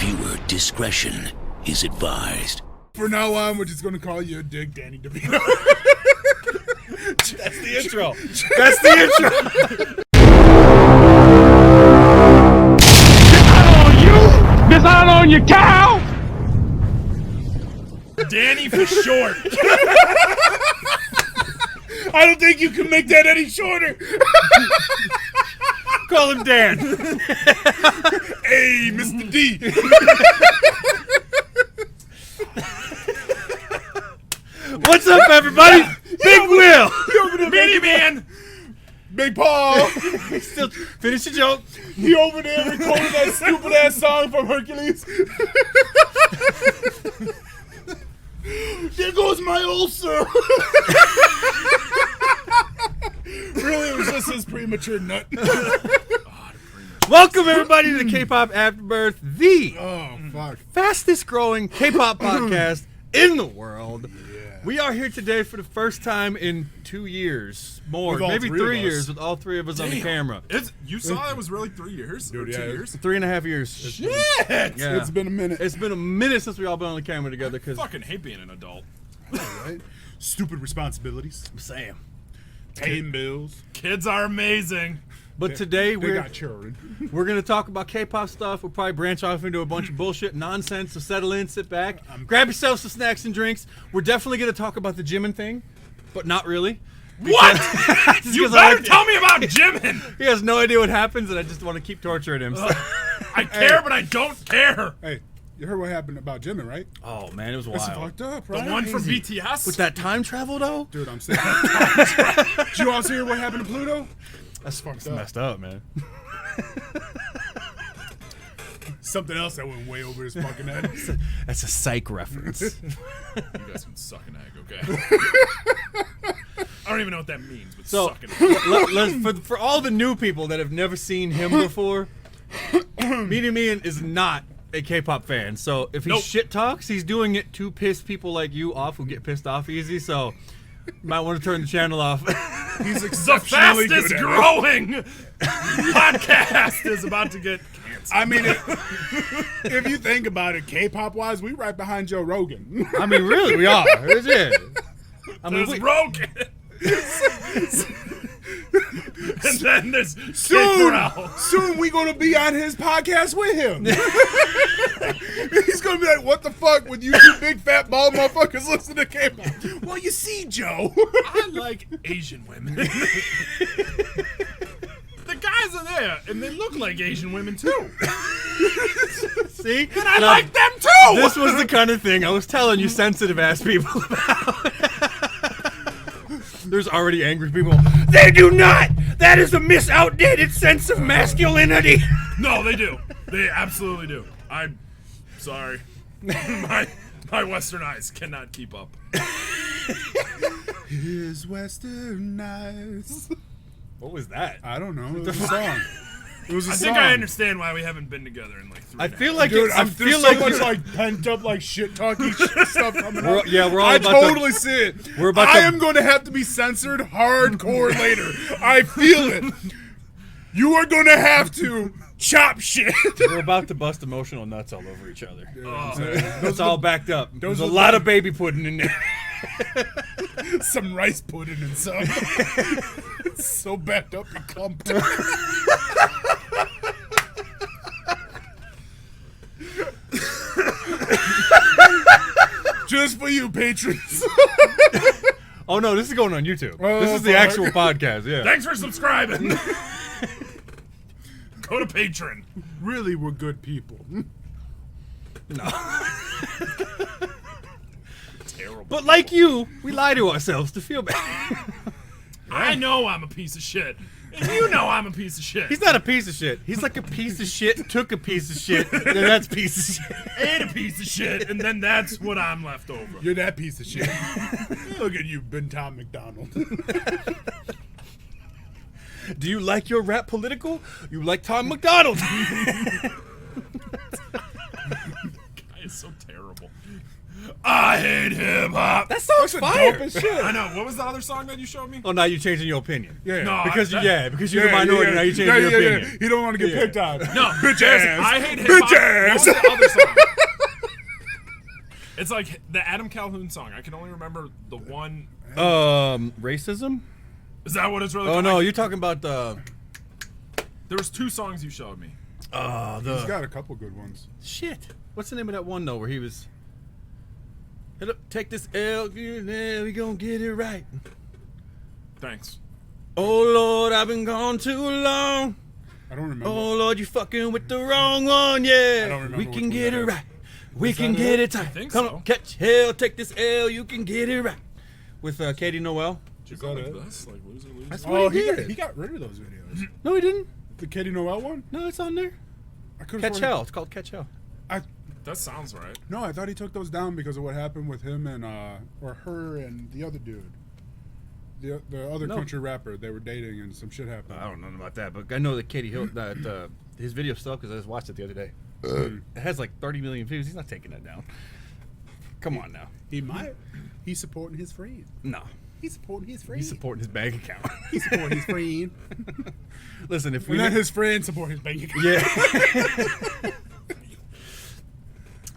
Viewer discretion is advised. For now on, we're just going to call you a dick, Danny DeVito. That's the intro. That's the intro. Dishonor on your cow! Danny for short. I don't think you can make that any shorter. Call him Dan. Hey, Mr. D. What's up, everybody? Big Will. Mini Man. Big Paul. Still finish the joke. He over there recording that stupid ass song from Hercules. There goes my ulcer. Really, it was just his premature nut. Welcome, everybody, to the Kpop Afterbirth, the Fuck. fastest growing Kpop podcast in the world. We are here today for the first time in 2 years, more, maybe 3 years, with all three of us on the camera. You saw it was really 3 years? Dude, or 2 years? 3.5 years. Shit! Yeah. It's been a minute. It's been a minute since we all been on the camera together. I fucking hate being an adult. Right? Stupid responsibilities. Sam. Paying bills. Kids are amazing. But today They got children. we're going to talk about K-pop stuff. We'll probably branch off into a bunch of bullshit nonsense, so settle in, sit back, grab yourself some snacks and drinks. We're definitely going to talk about the Jimin thing, but not really. What? You better tell me about Jimin. He has no idea what happens, and I just want to keep torturing him. So. I care, but I don't care. Hey, you heard what happened about Jimin, right? Oh, man, it was It's wild. fucked up, The right? one from BTS? With that time travel, though? Dude, I'm saying. Did you also hear what happened to Pluto? That's fucked messed up, man. Something else that went way over his fucking head. That's a psych reference. You guys can suck an egg, okay? I don't even know what that means, but So, suck an egg. for all the new people that have never seen him before, Mean is not a K-pop fan. So if he shit talks, he's doing it to piss people like you off who get pissed off easy. So you might want to turn the channel off. He's The exceptionally fastest good at it. growing podcast is about to get canceled. I mean, if you think about it, K-pop wise, we right behind Joe Rogan. I mean, really, we are. It's it. I mean, There's Rogan. And then there's Soon we gonna be on his podcast with him. He's gonna be like, "What the fuck with you two big fat bald motherfuckers listen to K-pop?" Well, you see, Joe. I like Asian women. The guys are there, and they look like Asian women too. see? And I like them too! This was the kind of thing I was telling you sensitive ass people about. There's already angry people. They do not! That is a misoutdated sense of masculinity! No, they do. They absolutely do. I'm sorry. My Western eyes cannot keep up. His Western eyes. What was that? I don't know. It was a song. It was a I song. think I understand why we haven't been together in like 3 I days. feel like Dude, I there's feel so like much you're- like pent up like shit talking stuff coming up. we're all I about to- totally see it. We're about I to- am going to have to be censored hardcore later. I feel it. You are going to have to chop shit. We're about to bust emotional nuts all over each other. Oh, It's all backed up. There's a are lot the- of baby pudding in there. Some rice pudding and some. It's so backed up and clumped. Just for you, patrons. Oh no, this is going on YouTube. Oh, This is the fuck. actual podcast, yeah. thanks for subscribing. Go to Patreon. Really, we're good people. Terrible. But like you, we lie to ourselves to feel bad. I know I'm a piece of shit. And you know I'm a piece of shit. He's not a piece of shit. He's like a piece of shit, took a piece of shit, and that's a piece of shit. Ate a piece of shit, and then that's what I'm left over. You're that piece of shit. Look at you, Ben Tom McDonald. Do you like your rap political? You like Tom McDonald. Guy is so terrible. I hate hip hop. That song's That's fire. dope as shit. I know. What was the other song that you showed me? Oh, now you're changing your opinion. Yeah. No, Because you're the Yeah, minority. yeah, Now you're changing your opinion. Yeah. He don't want to get Yeah. picked on. No, bitch seriously, ass. I hate hip hop. Bitch ass. What was the other song? It's like the Adam Calhoun song. I can only remember the one. Racism? Is that what it's really Oh called? no, you're talking about the. There was 2 songs you showed me. He's got a couple good ones. Shit. What's the name of that one though? Where he was. Hit up, take this L, we gonna get it right. Thanks. Oh Lord, I've been gone too long. I don't remember. Oh Lord, you fucking with the wrong one, yeah. I don't remember We which can one get that it is. right. We Is can that get it? it tight. think Come so. on, catch hell, take this L, you can get it right. With Katie Noel. Did you Is go that like it? this? Like loser, loser? That's Oh, what he he did. got rid of those videos. No, he didn't. The Katie Noel one? No, it's on there. I could've Catch sworn hell. It's called Catch Hell. That sounds right. No, I thought he took those down because of what happened with him and or her and the other dude. The other No. country rapper. They were dating and some shit happened. I don't know about that, but I know that Katie Hill, that his video stuff because I just watched it the other day. It has like 30 million views. He's not taking that down. Come on now. He might. He's supporting his friend. No. He's supporting his friend. He's supporting his bank account. He's supporting his friend. Listen, if we And not his friend support his bank account. yeah.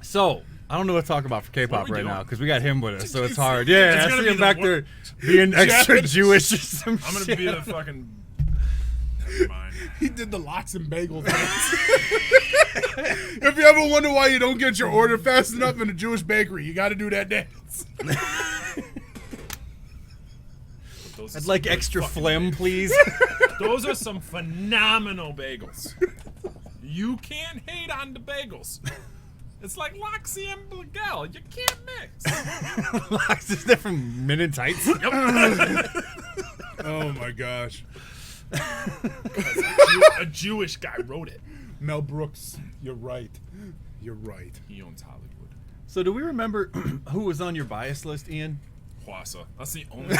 So I don't know what to talk about for What are K-pop we right doing? now because we got him with us, so it's hard. Yeah, It's I gonna see be him the back wor- there being extra Jewish or some I'm gonna shit. be the fucking. Never mind. He did the lox and bagel dance. If you ever wonder why you don't get your order fast enough in a Jewish bakery, you got to do that dance. Those are I'd some like good extra fucking phlegm, bagels. please. Those are some phenomenal bagels. You can't hate on the bagels. It's like Loxy and Blagel. You can't mix. Locks is that from Men in Tights? Oh my gosh. A Jewish guy wrote it. Mel Brooks, you're right. You're right. He owns Hollywood. So do we remember who was on your bias list, Ian? Hwasa. That's the only.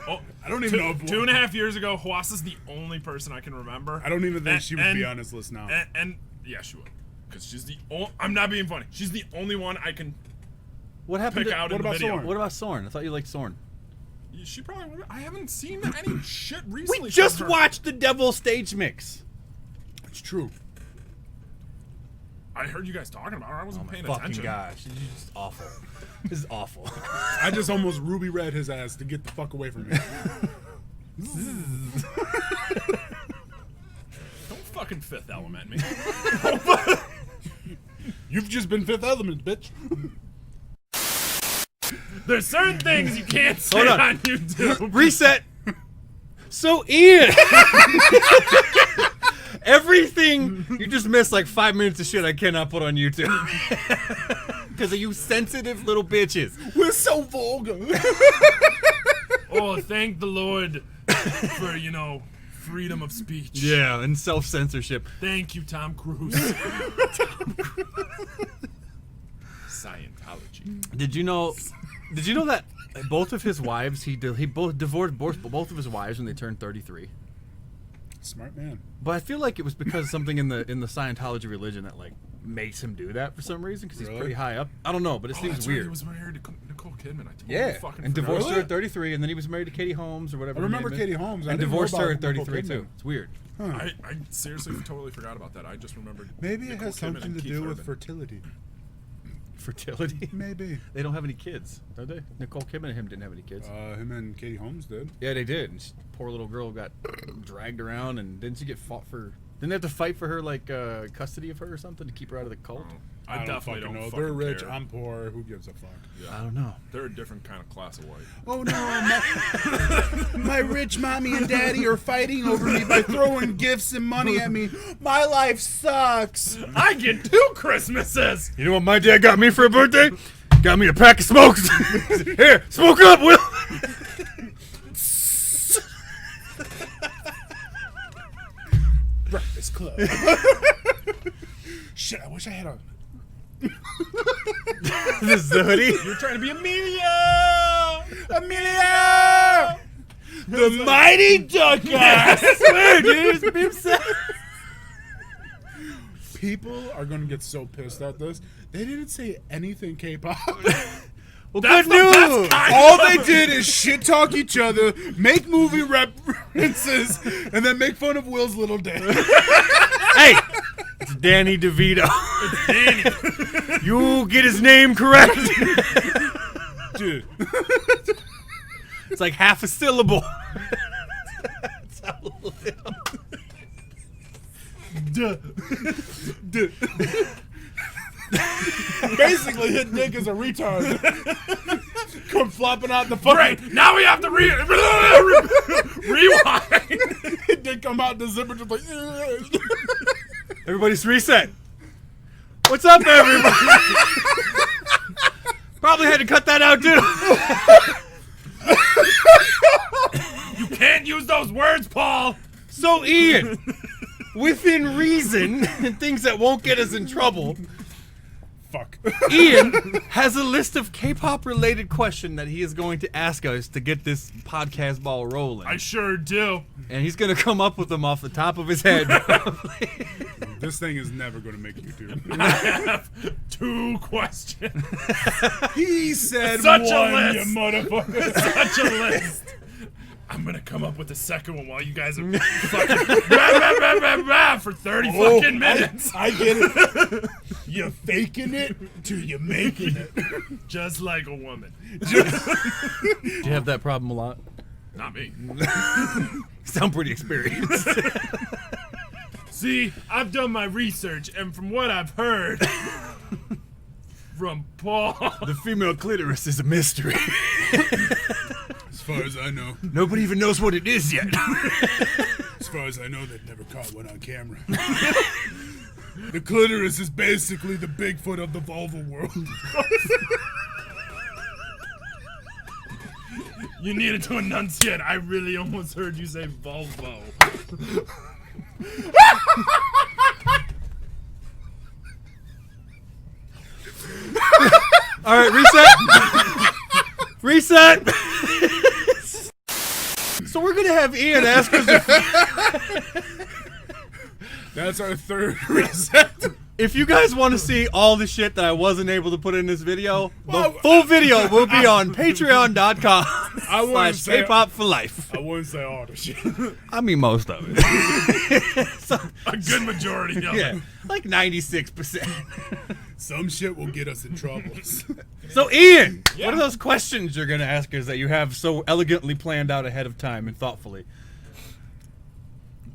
Oh, I don't even know if 2.5 years ago, Hwasa's the only person I can remember. I don't even think And- she would be and- on this list now. And yeah, she would. Because she's the only. I'm not being funny. She's the only one I can What happened? pick To, out what in the about video. Sorn? what about Sorn? I thought you liked Sorn. She probably would. I haven't seen any shit recently. We just from her. watched the Devil stage mix. It's true. I heard you guys talking about her. I wasn't paying Fucking attention. gosh, this is just awful. This is awful. I just almost ruby red his ass to get the fuck away from me. Don't fucking Fifth Element me. You've just been Fifth Element, bitch. There's certain things you can't say Hold on. on YouTube. Reset. So Ian, everything you just missed like 5 minutes of shit I cannot put on YouTube because of you sensitive little bitches. We're so vulgar. Oh, thank the Lord for, freedom of speech. Yeah, and self censorship. Thank you, Tom Cruise. Scientology. Did you know that both of his wives divorced both of his wives when they turned 33? Smart man. But I feel like it was because of something in the Scientology religion that like makes him do that for some reason because he's Really? pretty high up. I don't know, but it seems That's right, weird. he was married to Nicole Kidman. I totally Yeah, fucking and forgot. divorced her Really? at 33, and then he was married to Katie Holmes or whatever. I her remember name Katie is. Holmes. I and didn't know divorced her about at Nicole 33 Kidman. too. It's weird. I seriously totally forgot about that. I just remembered. Maybe it Nicole has Kidman something and to Keith do with Urban. fertility. Fertility. Maybe. They don't have any kids, do they? Nicole Kidman and him didn't have any kids. Him and Katie Holmes did. Yeah, they did. And poor little girl got dragged around, and didn't she get fought for? Didn't they have to fight for her like custody of her or something to keep her out of the cult? I definitely don't know. fucking They're rich. care. I'm poor. Who gives a fuck? I don't know. They're a different kind of class of white. Oh no, my rich mommy and daddy are fighting over me by throwing gifts and money at me. My life sucks. I get 2 Christmases. You know what my dad got me for a birthday? Got me a pack of smokes. Here, smoke up, Will. Breakfast Club. Shit, I wish I had a. This is the hoodie. You're trying to be Emilio. Amelia! The mighty duck. I swear, dude. It's been said. People are gonna get so pissed at this. They didn't say anything K-pop. Well, good news. All they did is shit talk each other, make movie references, and then make fun of Will's little dick. Hey, it's Danny DeVito. It's Danny. You get his name correct. Dude. It's like half a syllable. Duh. Duh. Basically, his dick is a retard. Come flopping out the fucking. Great. Now we have to rewind. His dick come out the zipper just like. Everybody's reset. What's up, everybody? Probably had to cut that out too. You can't use those words, Paul. So, Ian, within reason and things that won't get us in trouble, Fuck. Ian has a list of K-pop related questions that he is going to ask us to get this podcast ball rolling. I sure do. And he's going to come up with them off the top of his head. This thing is never going to make YouTube. I have 2 questions. He said Such a one, list. you motherfucker. Such a list. I'm gonna come up with the second one while you guys are fucking for 30 fucking minutes. I get it. You're faking it till you're making it. Just like a woman. Do you have that problem a lot? Not me. You sound pretty experienced. See, I've done my research, and from what I've heard from Paul, The female clitoris is a mystery. As far as I know. Nobody even knows what it is yet. As far as I know, they've never caught one on camera. The clitoris is basically the Bigfoot of the vulva world. you needed to enunciate. I really almost heard you say Volvo. All right, reset. So we're gonna have Ian ask us That's our third reset. if you guys want to see all the shit that I wasn't able to put in this video. The full video will be on Patreon.com/Kpop for life. I wouldn't say all the shit. I mean most of it. A good majority of Yeah, it. like 96%. Some shit will get us in trouble. So Ian, Yeah. what are those questions you're gonna ask us that you have so elegantly planned out ahead of time and thoughtfully?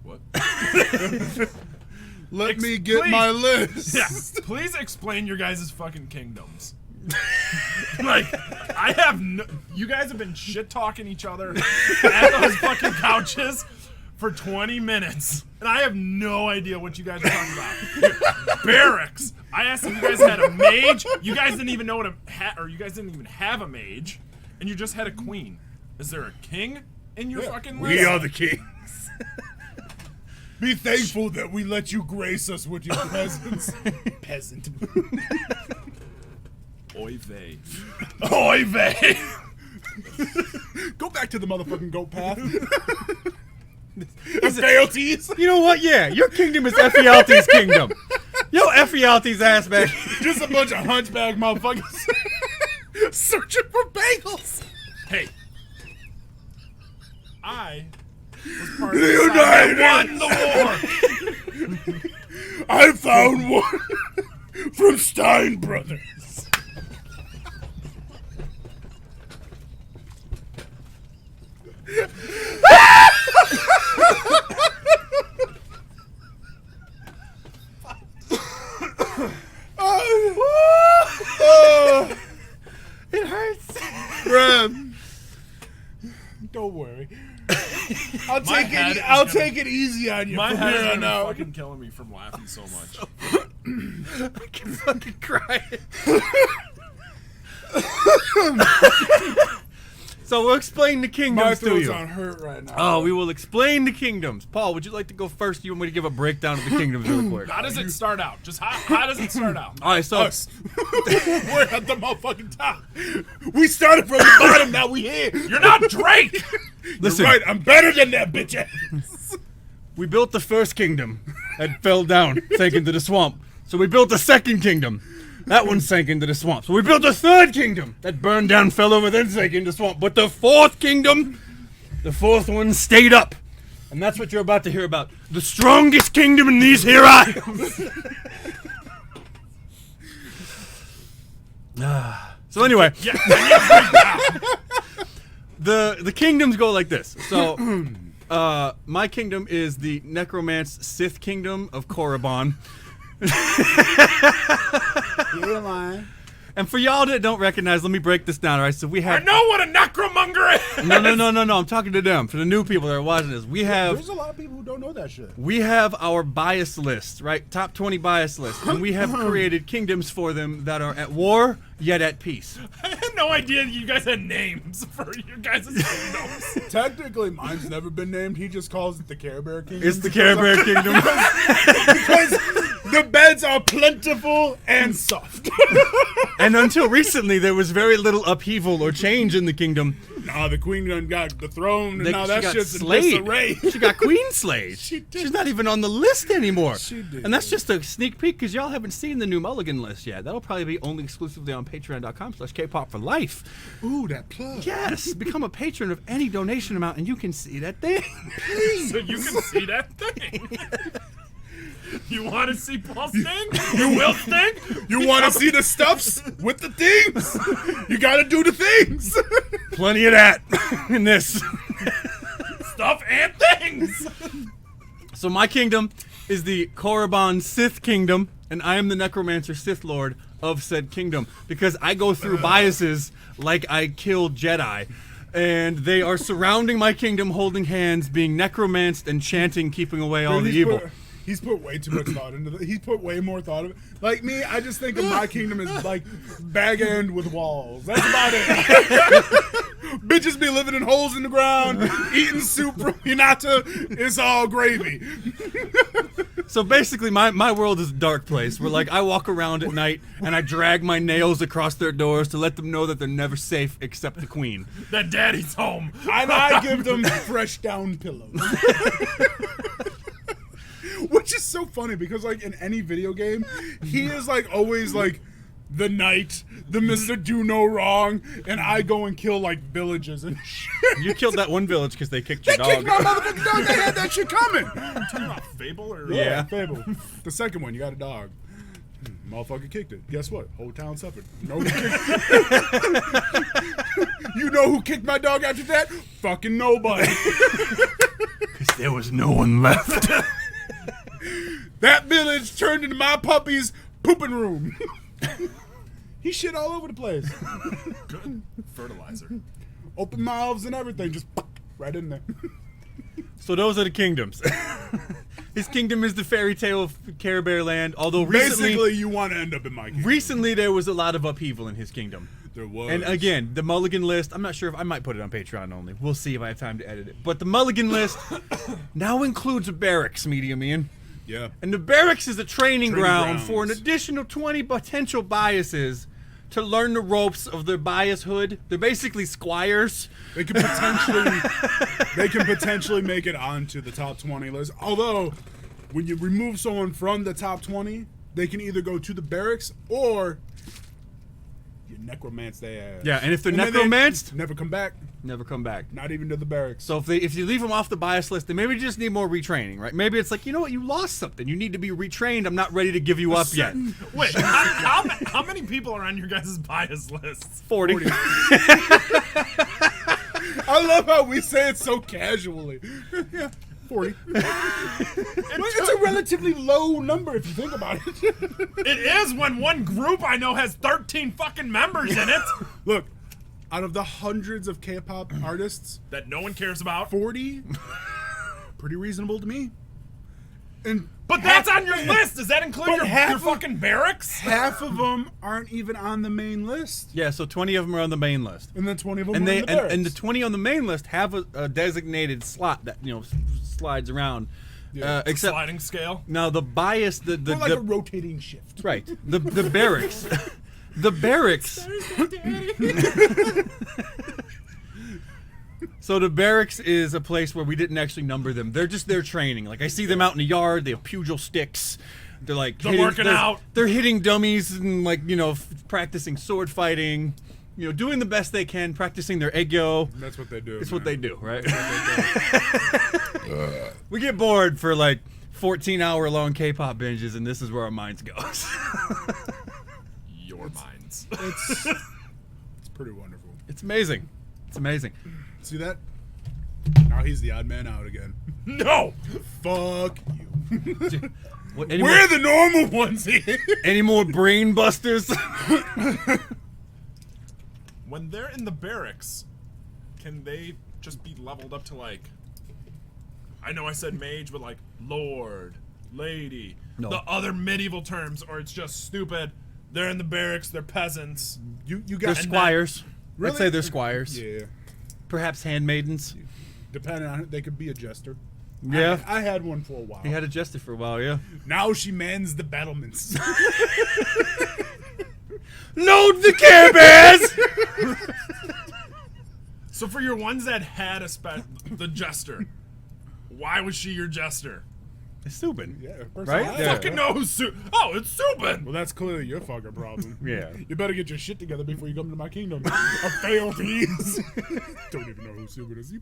What? Let me get my list. Yeah. Please explain your guys' fucking kingdoms. Like, I have no. You guys have been shit talking each other at those fucking couches for 20 minutes, and I have no idea what you guys are talking about. Barracks. I asked if you guys had a mage. You guys didn't even know what or you guys didn't even have a mage, and you just had a queen. Is there a king in your fucking list? We are the kings. Be thankful that we let you grace us with your presence. Peasant. Oy vey. Oy vey. Go back to the motherfucking goat path. Ephialtes. You know what? Yeah, your kingdom is Ephialtes' kingdom. Yo, Ephialtes ass back. Just a bunch of hunchback motherfuckers searching for bagels. Hey. I was part of The the side United. that won the war. I found one from Stein Brothers. It hurts. Bruh. Don't worry. I'll My take head it. is I'll gonna- take it easy on you. My from head here is on gonna out. fucking killing me from laughing so much. I can fucking cry. So we'll explain the My kingdoms to throat's you. on hurt right now. Oh, we will explain the kingdoms. Paul, would you like to go first? You want me to give a breakdown of the kingdoms really quick? How does it start out? Just how does it start out? All right, so Us. We're at the motherfucking top. We started from the bottom. Now we here. You're not Drake. listen, Right, I'm better than that bitch ass. we built the first kingdom. that fell down, sank into the swamp. So we built a second kingdom. That one sank into the swamp. So we built a third kingdom. That burned down, fell over, then sank into the swamp. But the fourth kingdom, the fourth one stayed up. And that's what you're about to hear about. The strongest kingdom in these here isles. So anyway, the kingdoms go like this. So my kingdom is the Necromance Sith Kingdom of Korriban. You're lying. And for y'all that don't recognize, let me break this down. All right, so we have. I know what a necromonger is. No. I'm talking to them. For the new people that are watching this, There's a lot of people who don't know that shit. we have our bias list, right? Top 20 bias list, and we have created kingdoms for them that are at war yet at peace. I had no idea you guys had names for your guys' kingdoms. Technically, mine's never been named. He just calls it the Care Bear Kingdom. It's the Care Bear Kingdom. Because the beds are plentiful and soft. And until recently, there was very little upheaval or change in the kingdom. Nah, the queen done got the throne, and now She that got shit's in slayed. disarray. She got queen slayed. She did. She's not even on the list anymore. She did. And that's just a sneak peek because y'all haven't seen the new Mulligan list yet. That'll probably be only exclusively on patreon.com/Kpop for life. Ooh, that plug. Yes, become a patron of any donation amount and you can see that thing. So you can see that thing. You want to see Paul Sting? You will Sting? You want to see the stuffs with the things? You gotta do the things. Plenty of that in this. Stuff and things. So my kingdom is the Korriban Sith Kingdom, and I am the Necromancer Sith Lord of said kingdom because I go through biases like I killed Jedi. And they are surrounding my kingdom, holding hands, being necromanced and chanting, keeping away all the evil. He's put way too much thought into it. He's put way more thought of it. Like me, I just think of my kingdom as like bag end with walls. That's about it. Bitches be living in holes in the ground, eating soup from Hinata. It's all gravy. So basically, my world is a dark place where, like, I walk around at night and I drag my nails across their doors to let them know that they're never safe except the queen. That daddy's home. And I give them fresh down pillows. Which is so funny because, like, in any video game, he is, like, always, like, the knight, the Mr. Do No Wrong, and I go and kill, like, villages and shit. You killed that one village because they kicked your They dog. kicked my motherfucking dog. They had that shit coming. Are you talking about Fable or Yeah. Fable. The second one, you got a dog. Motherfucker kicked it. Guess what? Whole town suffered. You know who kicked my dog after that? Fucking nobody. Because there was no one left. That village turned into my puppy's pooping room. He shit all over the place. Good fertilizer. Open mouths and everything, just right in there. So those are the kingdoms. His kingdom is the fairy tale of Care Bear Land, although recently... Basically, you want to end up in my kingdom. Recently, there was a lot of upheaval in his kingdom. There was. And again, the Mulligan list, I'm not sure if I might put it on Patreon only. We'll see if I have time to edit it. But the Mulligan list now includes a barracks, Medium Ian. Yeah. And the barracks is a training ground for an grounds. additional 20 potential biases to learn the ropes of their bias hood. They're basically squires. They can potentially make it onto the top 20 list. Although, when you remove someone from the top 20, they can either go to the barracks or you necromance their ass. Yeah, and if they're then they necromanced, never come back. never come back. Not even to the barracks. So if you leave them off the bias list, then maybe you just need more retraining, right? Maybe it's like, you know what, you lost something. You need to be retrained. I'm not ready to give you up yet. Wait, how many people are on your guys' bias lists? 40. I love how we say it so casually. Yeah, 40. It's a relatively low number if you think about it. It is when one group I know has 13 fucking members in it Look, out of the hundreds of K-pop artists, that no one cares about. 40, pretty reasonable to me. And But that's on your list. Does that include your half of- fucking barracks? half of them aren't even on the main list. Yeah, so 20 of them are on the main list. And then 20 of them And are they in the barracks. and the 20 on the main list have a designated slot that, you know, slides around. Yeah. Except Sliding scale. now the bias More like a rotating shift. right. The barracks. The barracks. So the barracks is a place where we didn't actually number them. They're just there training. Like I see them out in the yard. They have pugil sticks. They're like working out. They're hitting dummies and like practicing sword fighting. Doing the best they can, practicing their egyo. That's what they do. That's what they do, right? We get bored for like 14-hour-long K-pop binges, and this is where our minds goes. Your minds. It's pretty wonderful. It's amazing. It's amazing. See that? Now he's the odd man out again. No! Fuck you. We're the normal ones here. Any more brain busters? When they're in the barracks, can they just be leveled up to like... I know I said mage, but like lord, lady, No. the other medieval terms, or it's just stupid. They're in the barracks, they're peasants. You They're got squires. Really? I'd say they're squires. Yeah. Perhaps handmaidens. Depending on it, they could be a jester. Yeah. I had one for a while. He had a jester for a while, yeah. Now she mans the battlements. Load the Care Bears! So for your ones that had the jester, why was she your jester? It's Subin. Yeah, of course Right? I Yeah. Fucking know who's Oh, it's Subin! Well, that's clearly your fucking problem. Yeah. You better get your shit together before you come to my kingdom. A failed piece. Don't even know who Subin is.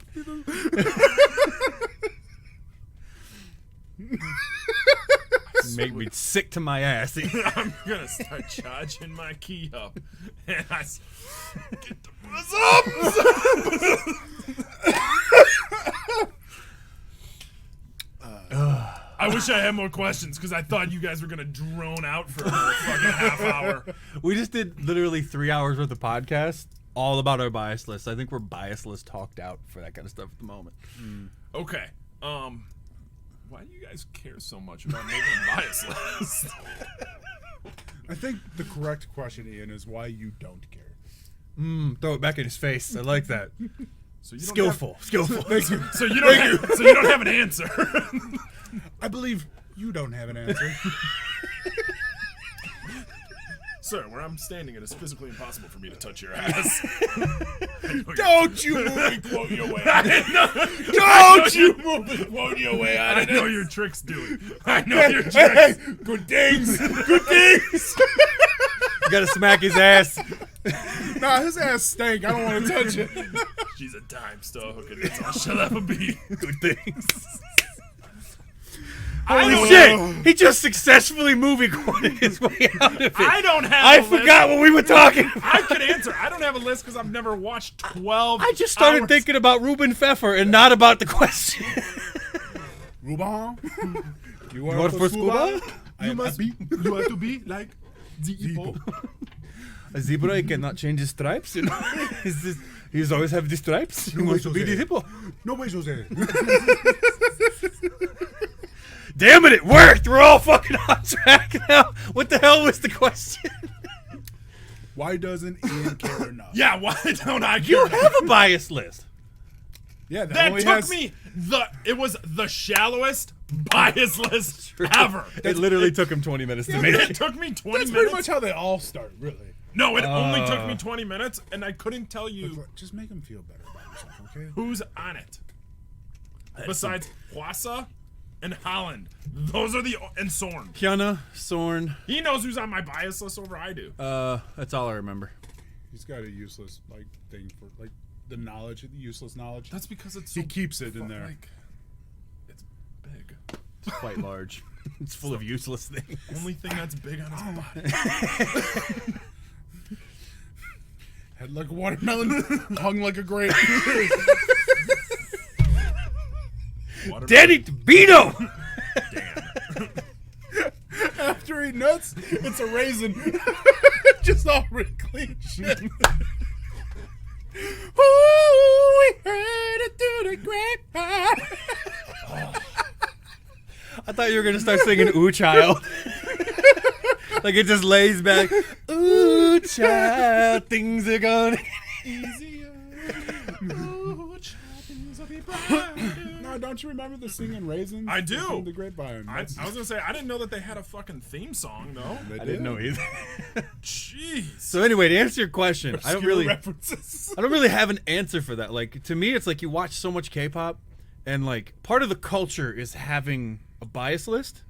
Make me sick to my ass. I'm gonna start charging my key up. And get the buzz up! I wish I had more questions because I thought you guys were gonna drone out for another fucking half hour. We just did literally 3 hours worth of podcast all about our bias list. I think we're bias list talked out for that kind of stuff at the moment. Okay. Why do you guys care so much about making a bias list? I think the correct question, Ian, is why you don't care. Throw it back in his face. I like that. So you don't Skillful. Thank you. So you don't have an answer. I believe you don't have an answer. Sir, where I'm standing, it is physically impossible for me to touch your ass. Don't you move and quote your way out. Don't you move and quote your way out I of know this. your tricks, dude. I know your tricks. Hey, good things. Good things. You gotta smack his ass. Nah, his ass stank. I don't want to touch it. She's a dime store hooker. That's all she'll ever be. Good things. I Holy don't shit! He just successfully movie quoted his way out of it. I don't have I a forgot what we were talking about. I could answer. I don't have a list because I've never watched 12 I just started hours. thinking about Ruben Pfeffer and not about the question. Ruben, you You want for scuba? I am happy. You have to be like the hippo. A zebra cannot change his stripes, you know? He's always have the stripes. He wants to be the hippo. No way, Jose. Damn it, it worked! We're all fucking on track now. What the hell was the question? Why doesn't Ian care enough? Yeah, why don't I care? You have a bias list. Yeah, That only took has, me it was the shallowest bias list ever. It literally took him 20 minutes to make It it. took me 20 That's minutes. pretty much how they all start, really. No, it only took me 20 minutes, and I couldn't tell you Just make him feel better about himself, okay? who's on it. Besides Hwasa and Holland. Those are and Sorn. Kiana, Sorn. He knows who's on my bias list over I do. That's all I remember. He's got a useless thing for the knowledge, the useless knowledge. That's because it's so He keeps it in there. Like, it's big. It's quite large. It's full of useless things. Only thing that's big on his body. Head like a watermelon, hung like a grape. Danny DeVito! After he nuts, it's a raisin. Just all wrinkly shit. Ooh, we heard it through the grapevine. I thought you were gonna start singing "Ooh Child," like it just lays back. Ooh child, things are gonna get easier. Ooh, child, things will be brighter. No, don't you remember the Singing Raisins? I do. From the Grapevine. I was gonna say I didn't know that they had a fucking theme song though. They I didn't know either. Jeez. So anyway, to answer your question, I don't really references. I don't really have an answer for that. Like, to me, it's like you watch so much K-pop, and like part of the culture is having a bias list.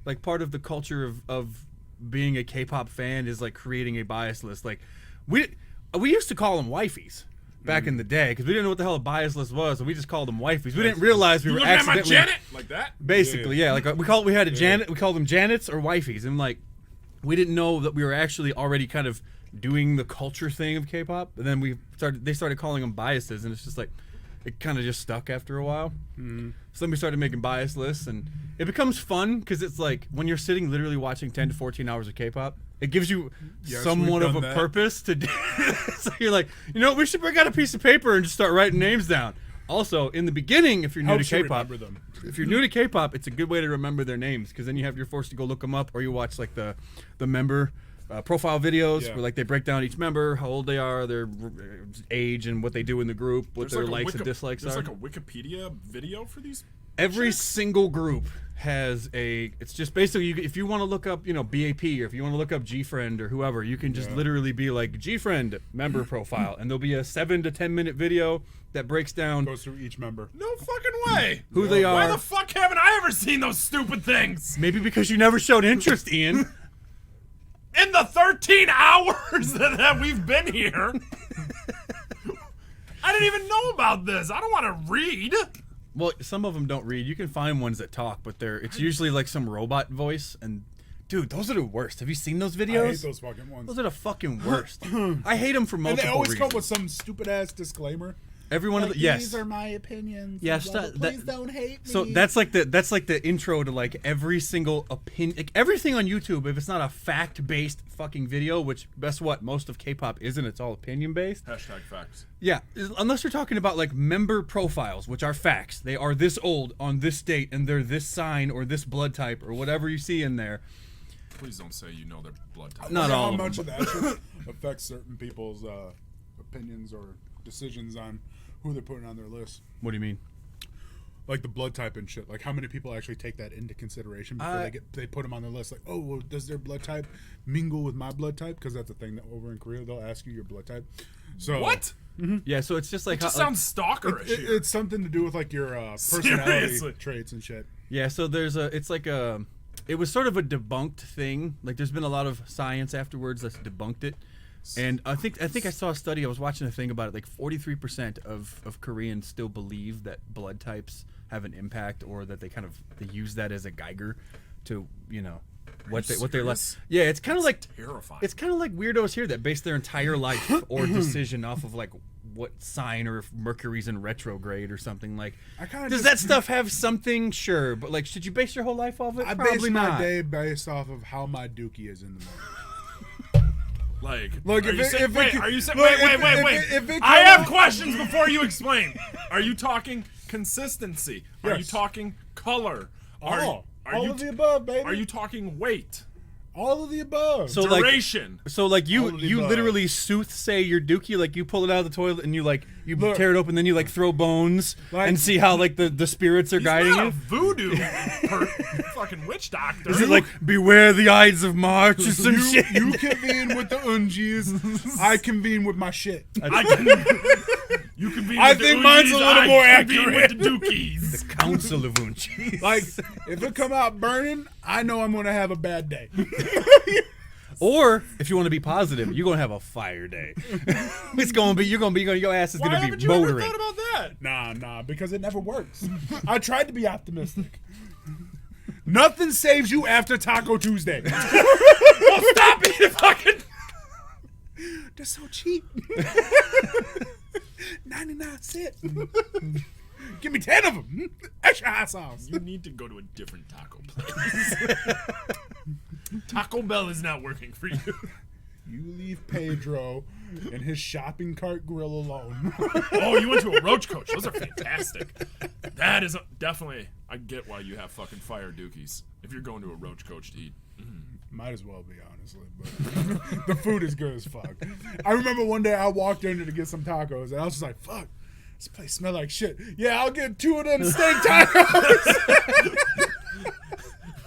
Like, part of the culture of being a K-pop fan is like creating a bias list. Like, we used to call them wifeys back in the day because we didn't know what the hell a bias list was, so we just called them wifeys. We didn't realize we You were looking at my accidentally Janet like that? basically, yeah. Like we had a Janet, we called them Janets or wifeys, and like we didn't know that we were actually already kind of doing the culture thing of K-pop, and then they started calling them biases, and it's just like it kind of just stuck after a while. So then we started making bias lists, and it becomes fun because it's like when you're sitting literally watching 10 to 14 hours of K-pop, it gives you somewhat of a purpose to do. So you're like, we should bring out a piece of paper and just start writing names down. Also, in the beginning, if you're new to K-pop, if you're new to K-pop, it's a good way to remember their names because then you're forced to go look them up, or you watch like the member profile videos where like they break down each member, how old they are, their age, and what they do in the group, what their likes and dislikes are. There's like a Wikipedia video for these. Every single group has it's just basically if you want to look up BAP, or if you want to look up GFriend or whoever, you can just literally be like GFriend member profile, and there'll be a 7 to 10 minute video that breaks down, goes through each member. No fucking way. Who they are. Why the fuck haven't I ever seen those stupid things? Maybe because you never showed interest, Ian. In the 13 hours that we've been here, I didn't even know about this. I don't want to read. Well, some of them don't read. You can find ones that talk, but it's usually like some robot voice. And dude, those are the worst. Have you seen those videos? I hate those fucking ones. Those are the fucking worst. I hate them for multiple And they always reasons. come with some stupid ass disclaimer. Every one Like, of the yes. These are my opinions. Yeah, Please don't hate me. So that's like the intro to like every single opinion, like everything on YouTube. If it's not a fact-based fucking video, which guess what, most of K-pop isn't. It's all opinion-based. #facts. Yeah, unless you're talking about like member profiles, which are facts. They are this old on this date, and they're this sign or this blood type or whatever you see in there. Please don't say you know their blood type. Not all how of much them. of that shit affects certain people's opinions or decisions on who they're putting on their list. What do you mean? Like the blood type and shit. Like how many people actually take that into consideration before they put them on their list? Like, oh, well, does their blood type mingle with my blood type? Because that's a thing that over in Korea they'll ask you your blood type. So What? Yeah, so it's just like It just sounds stalkerish. here. it's something to do with like your personality Seriously. traits and shit. yeah. So it was sort of a debunked thing. Like there's been a lot of science afterwards that's debunked it. And I think I saw a study. I was watching a thing about it. Like 43% of Koreans still believe that blood types have an impact, or that they use that as a Geiger to what they're like. serious? Yeah, it's kind of like terrifying. It's kind of like weirdos here that base their entire life or decision off of like what sign, or if Mercury's in retrograde or something. Like, does that stuff have something? Sure, but like, should you base your whole life off of it? I Probably base my not. day based off of how my Dookie is in the morning. Like Look, are if you it- saying, if it wait, can- are you saying, look, wait, if it I come have out- questions before you explain. Are you talking consistency? Are you Yes. talking color? All Are you of the above, baby. Are you talking weight? all of the above? So Duration? So like All of the you above. literally soothsay your Dookie, like you pull it out of the toilet and you Look. tear it open, then you like throw bones Like- and see how like the spirits are He's guiding not a you. voodoo fucking witch doctor. Is it like beware the Ides of March or some shit? you convene with the ungies. I convene with my shit. You convene I with the think mine's a Uzis, little I more convene accurate. with the Dookies. The Council of Unchi. Like, if it come out burning, I know I'm gonna have a bad day. Or if you want to be positive, you're gonna have a fire day. Your ass is Why gonna haven't be you ever motoring. thought about that? Nah, because it never works. I tried to be optimistic. Nothing saves you after Taco Tuesday. Well, stop being fucking. They're so cheap. 99 cents. Give me 10 of them. Extra hot sauce. You need to go to a different taco place. Taco Bell is not working for you. You leave Pedro and his shopping cart grill alone. Oh, you went to a Roach Coach. Those are fantastic. That is definitely. I get why you have fucking fire dookies if you're going to a Roach Coach to eat. Might as well be, honestly. But the food is good as fuck. I remember one day I walked in there to get some tacos, and I was just like, fuck. This place smell like shit. Yeah, I'll get 2 of them steak tacos.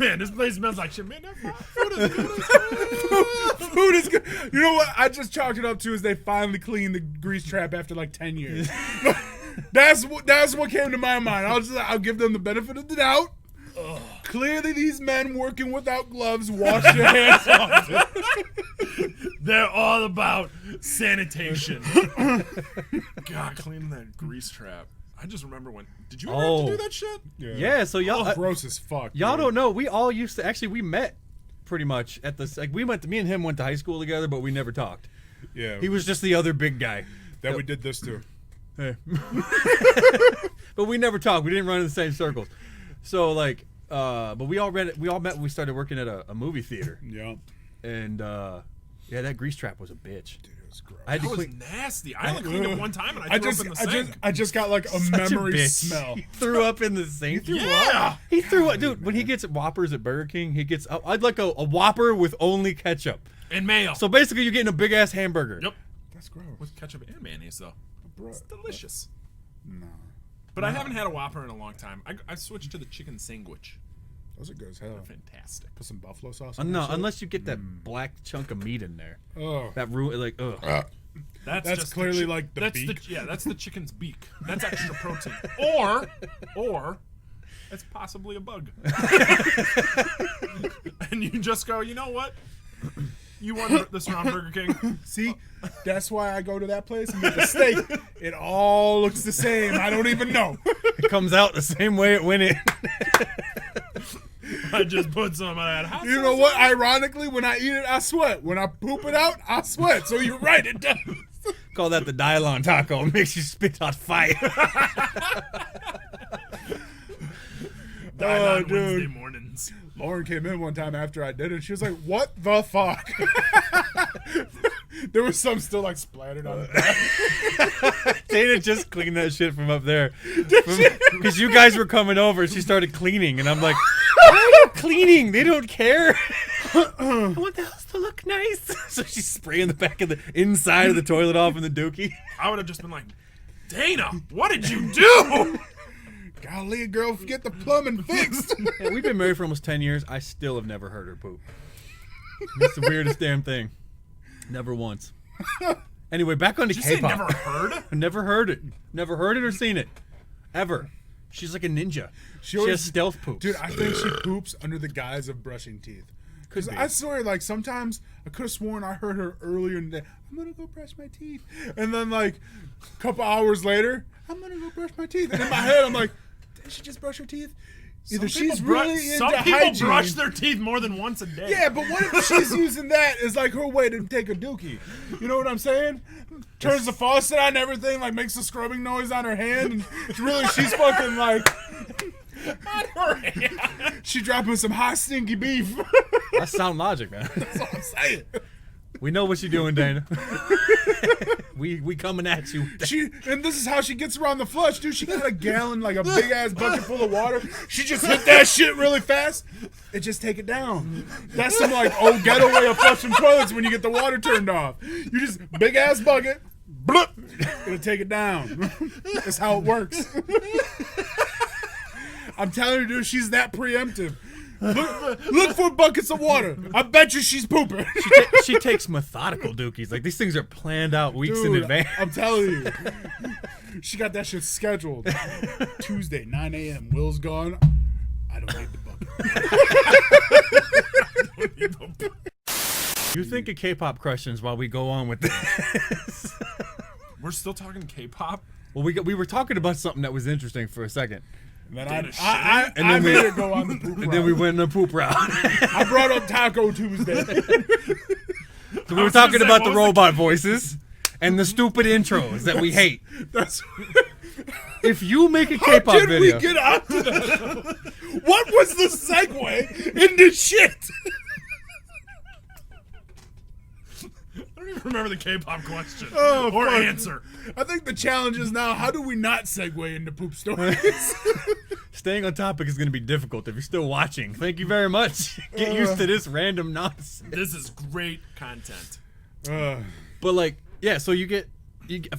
Man, this place smells like shit. Man, that food is good. Food is good. You know what? I just chalked it up to is they finally cleaned the grease trap after like 10 years. That's what came to my mind. I'll give them the benefit of the doubt. Ugh. Clearly, these men working without gloves wash your hands off. They're all about sanitation. God, cleaning that grease trap. I just remember when. Did you ever have to do that shit? Yeah, so y'all. Gross as fuck. Y'all dude. don't know. We all used to. Actually, we met pretty much at the. Like, me and him went to high school together, but we never talked. Yeah. He was just the other big guy. That we did this to. Hey. But we never talked. We didn't run in the same circles. So, like, but we all met when we started working at a movie theater. Yeah. And, yeah, that grease trap was a bitch. Dude, it was gross. I had to That was clean. nasty. I only cleaned it one time and I threw up in the sink. I just got like a Such memory bitch. smell. He threw up in the sink. Yeah. He threw up, dude. When he gets Whoppers at Burger King, he gets. I'd like a Whopper with only ketchup. And mayo. So basically, you're getting a big ass hamburger. Yep. That's gross. With ketchup and mayonnaise, though. Bro, It's delicious. No. But I haven't had a Whopper in a long time. I switched to the chicken sandwich. Those are good as hell. Fantastic. Put some buffalo sauce on No, that shit. unless you get that black chunk of meat in there. Oh. That like, ugh. That's That's just clearly like the that's beak. that's the chicken's beak. That's extra protein. Or it's possibly a bug. And you just go, you know what? You won this round, Burger King. See, that's why I go to that place and get the steak. It all looks the same. I don't even know. It comes out the same way it went in. I just put some of that hot You sauce know what? on it. Ironically, when I eat it, I sweat. When I poop it out, I sweat. So you're right, it does. Call that the Dylon taco. It makes you spit out fire. Died on dude. Wednesday mornings. Lauren came in one time after I did it. She was like, "What the fuck?" There was some still like splattered on it. Dana just cleaned that shit from up there. Because you guys were coming over and she started cleaning. And I'm like, why are you cleaning? They don't care. I want the house to look nice. So she's spraying the back of the inside of the toilet off in the dookie. I would have just been like, Dana, what did you do? Golly, girl, get the plumbing fixed. Hey, we've been married for almost 10 years. I still have never heard her poop. It's the weirdest damn thing. Never once. Anyway, back on to Did you say K-pop. never heard? Never heard it. Never heard it or seen it. Ever. She's like a ninja. She has stealth poops. Dude, I think she poops under the guise of brushing teeth. Could be. I swear, like, sometimes I could have sworn I heard her earlier in the day, I'm going to go brush my teeth. And then, like, a couple hours later, I'm going to go brush my teeth. And in my head, I'm like, did she just brush her teeth? Either she's really into some people hygiene. brush their teeth more than once a day. Yeah, but what if she's using that as, like, her way to take a dookie? You know what I'm saying? Turns the faucet on and everything, like, makes a scrubbing noise on her hand. And really, she's fucking, like... On her hand. She dropping some hot stinky beef. That's sound logic, man. That's all I'm saying. We know what you're doing, Dana. we coming at you. And this is how she gets around the flush, dude. She got a gallon, like a big ass bucket full of water. She just hit that shit really fast and just take it down. That's some like old ghetto way of flushing toilets when you get the water turned off. You just big ass bucket, bloop, gonna take it down. That's how it works. I'm telling you, dude, she's that preemptive. Look for buckets of water. I bet you she's pooping. She takes methodical dookies. Like, these things are planned out weeks in Dude, advance. I'm telling you. She got that shit scheduled. Tuesday, 9 a.m. Will's gone. I don't need the bucket. You think of K-pop questions while we go on with this. We're still talking K-pop? Well, we were talking about something that was interesting for a second. And then Dana I made it go on the poop And route. then we went on the poop route. I brought up Taco Tuesday. So we were talking about the robot voices and the stupid intros that we hate. That's If you make a How K-pop did video, we get onto that? What was the segue into shit? I don't even remember the K-pop question Oh, or fuck. answer. I think the challenge is now, how do we not segue into poop stories? staying on topic is going to be difficult if you're still watching. Thank you very much. Get used to this random nonsense. This is great content. But like, yeah, so you get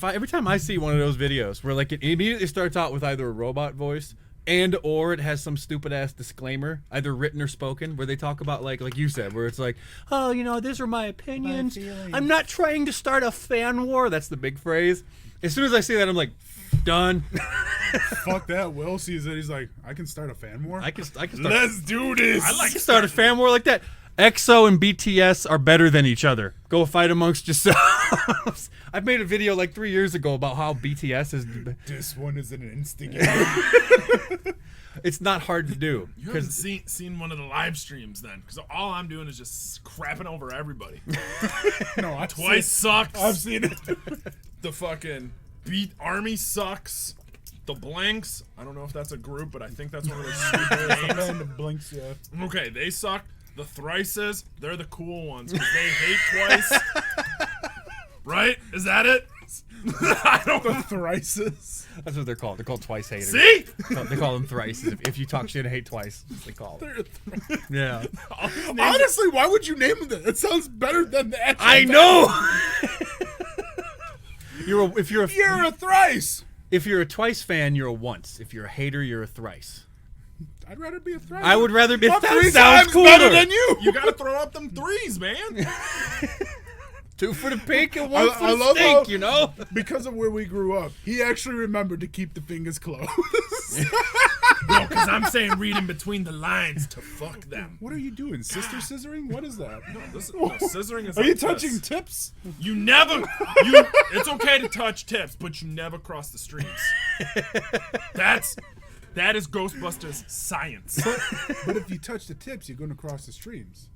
every time I see one of those videos where like it immediately starts out with either a robot voice and or it has some stupid ass disclaimer, either written or spoken, where they talk about like you said, where it's like, oh, you know, these are my opinions. I'm not trying to start a fan war. That's the big phrase. As soon as I see that, I'm like, done. Fuck that. Will sees it. He's like, I can start a fan war. I can start. Let's do this. I like to start a fan war like that. EXO and BTS are better than each other. Go fight amongst yourselves. I've made a video like 3 years ago about how BTS is. This one is an instigator. It's not hard to do. You haven't seen one of the live streams then, because all I'm doing is just crapping over everybody. No, Twice sucks. I've seen it. The fucking Beat Army sucks. The Blanks. I don't know if that's a group, but I think that's one of those stupid names. And the Blinks, yeah. Okay, they suck. The Thrices, they're the cool ones because they hate twice. Right? Is that it? I don't The Thrices. That's what they're called. They're called twice haters. See? They call them thrices. If you talk shit and hate twice, that's what they call them. Yeah. Honestly, why would you name them that? It sounds better than the actual I band. know. You're a thrice. If you're a twice fan, you're a once. If you're a hater, you're a thrice. I'd rather be a thrice. I would rather be. I'm That 3 sounds times cooler. better than you. You gotta throw up them threes, man. 2 for the pink and 1 for I the love stink, how- you know? Because of where we grew up, he actually remembered to keep the fingers closed. No, because I'm saying reading between the lines to fuck them. What are you doing? Sister scissoring? What is that? Scissoring is Are you like touching this. tips? You never. It's okay to touch tips, but you never cross the streams. That is Ghostbusters science. But if you touch the tips, you're going to cross the streams.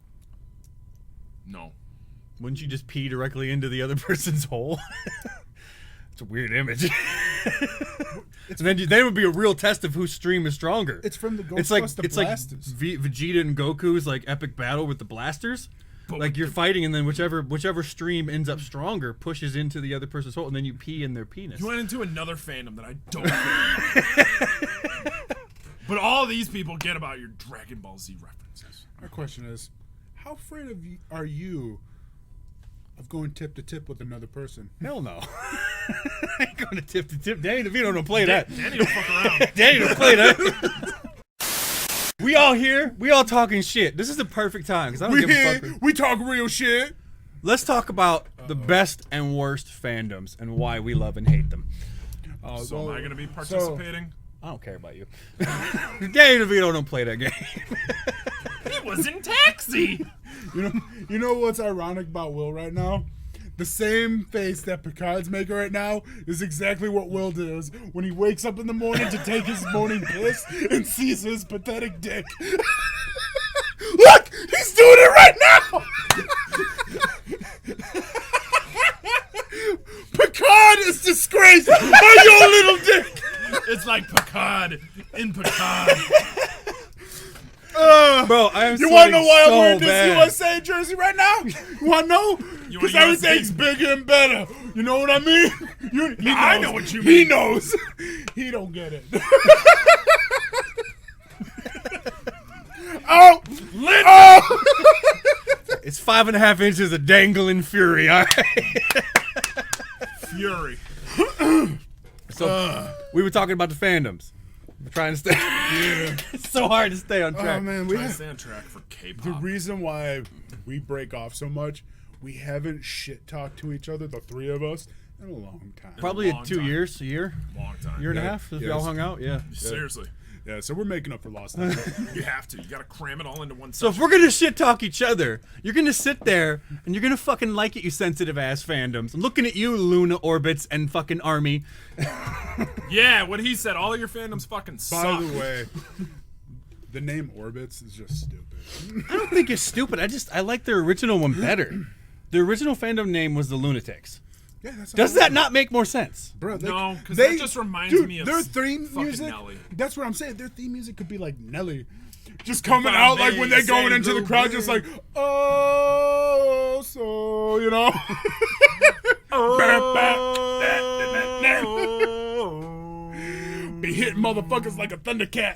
No. Wouldn't you just pee directly into the other person's hole? It's a weird image. And then they would be a real test of whose stream is stronger. It's from the It's like Ghostbuster blasters. Vegeta and Goku's like epic battle with the blasters. But Like with you're fighting, and then whichever stream ends up stronger pushes into the other person's hole, and then you pee in their penis. You went into another fandom that I don't get. But all these people get about your Dragon Ball Z references. My question is, how afraid are you of going tip to tip with another person? Hell no. I ain't going to tip to tip. Danny DeVito don't play that. Danny don't fuck around. Danny don't play that. We all here. We all talking shit. This is the perfect time because I don't We give a here, fuck. we talk real shit. Let's talk about the best and worst fandoms and why we love and hate them. So am I going to be participating? I don't care about you. Danny DeVito don't play that game. He was in Taxi. You know what's ironic about Will right now? The same face that Picard's making right now is exactly what Will does when he wakes up in the morning to take his morning piss and sees his pathetic dick. Look! He's doing it right now! Picard is disgraced by your little dick! It's like Picard in Picard. Bro, I'm You want to know why I'm so wearing this bad. USA jersey right now? You want to know? You Because want everything's bigger and better. You know what I mean? He I knows. know what you He mean. knows. He don't get it. Oh! Oh! It's 5.5 inches of dangling fury. All right? Fury. So we were talking about the fandoms. We're trying to stay. Yeah. It's so hard to stay on track. Oh, man. Try to stay on track for The K-pop. reason why we break off so much, we haven't shit-talked to each other, the three of us, in a long time. Probably long 2 time. years, a year, Long time. year and a Yeah. half. If Yes. y'all hung out, yeah. Seriously. Yeah, so we're making up for lost time. You have to. You got to cram it all into one So if session. we're gonna shit talk each other, you're gonna sit there and you're gonna fucking like it, you sensitive ass fandoms. I'm looking at you, Luna Orbits and fucking Army. Yeah, what he said. All of your fandoms fucking suck. By the way, the name Orbits is just stupid. I don't think it's stupid. I like their original one better. The original fandom name was the Lunatics. Yeah, that's Does that not make more sense? Bro, No, 'cause that just reminds me of their theme fucking music. Nelly. That's what I'm saying. Their theme music could be like Nelly, just coming Bombay, out like when they're going into the Saint crowd, just like oh, so you know. Be hitting motherfuckers like a thundercat.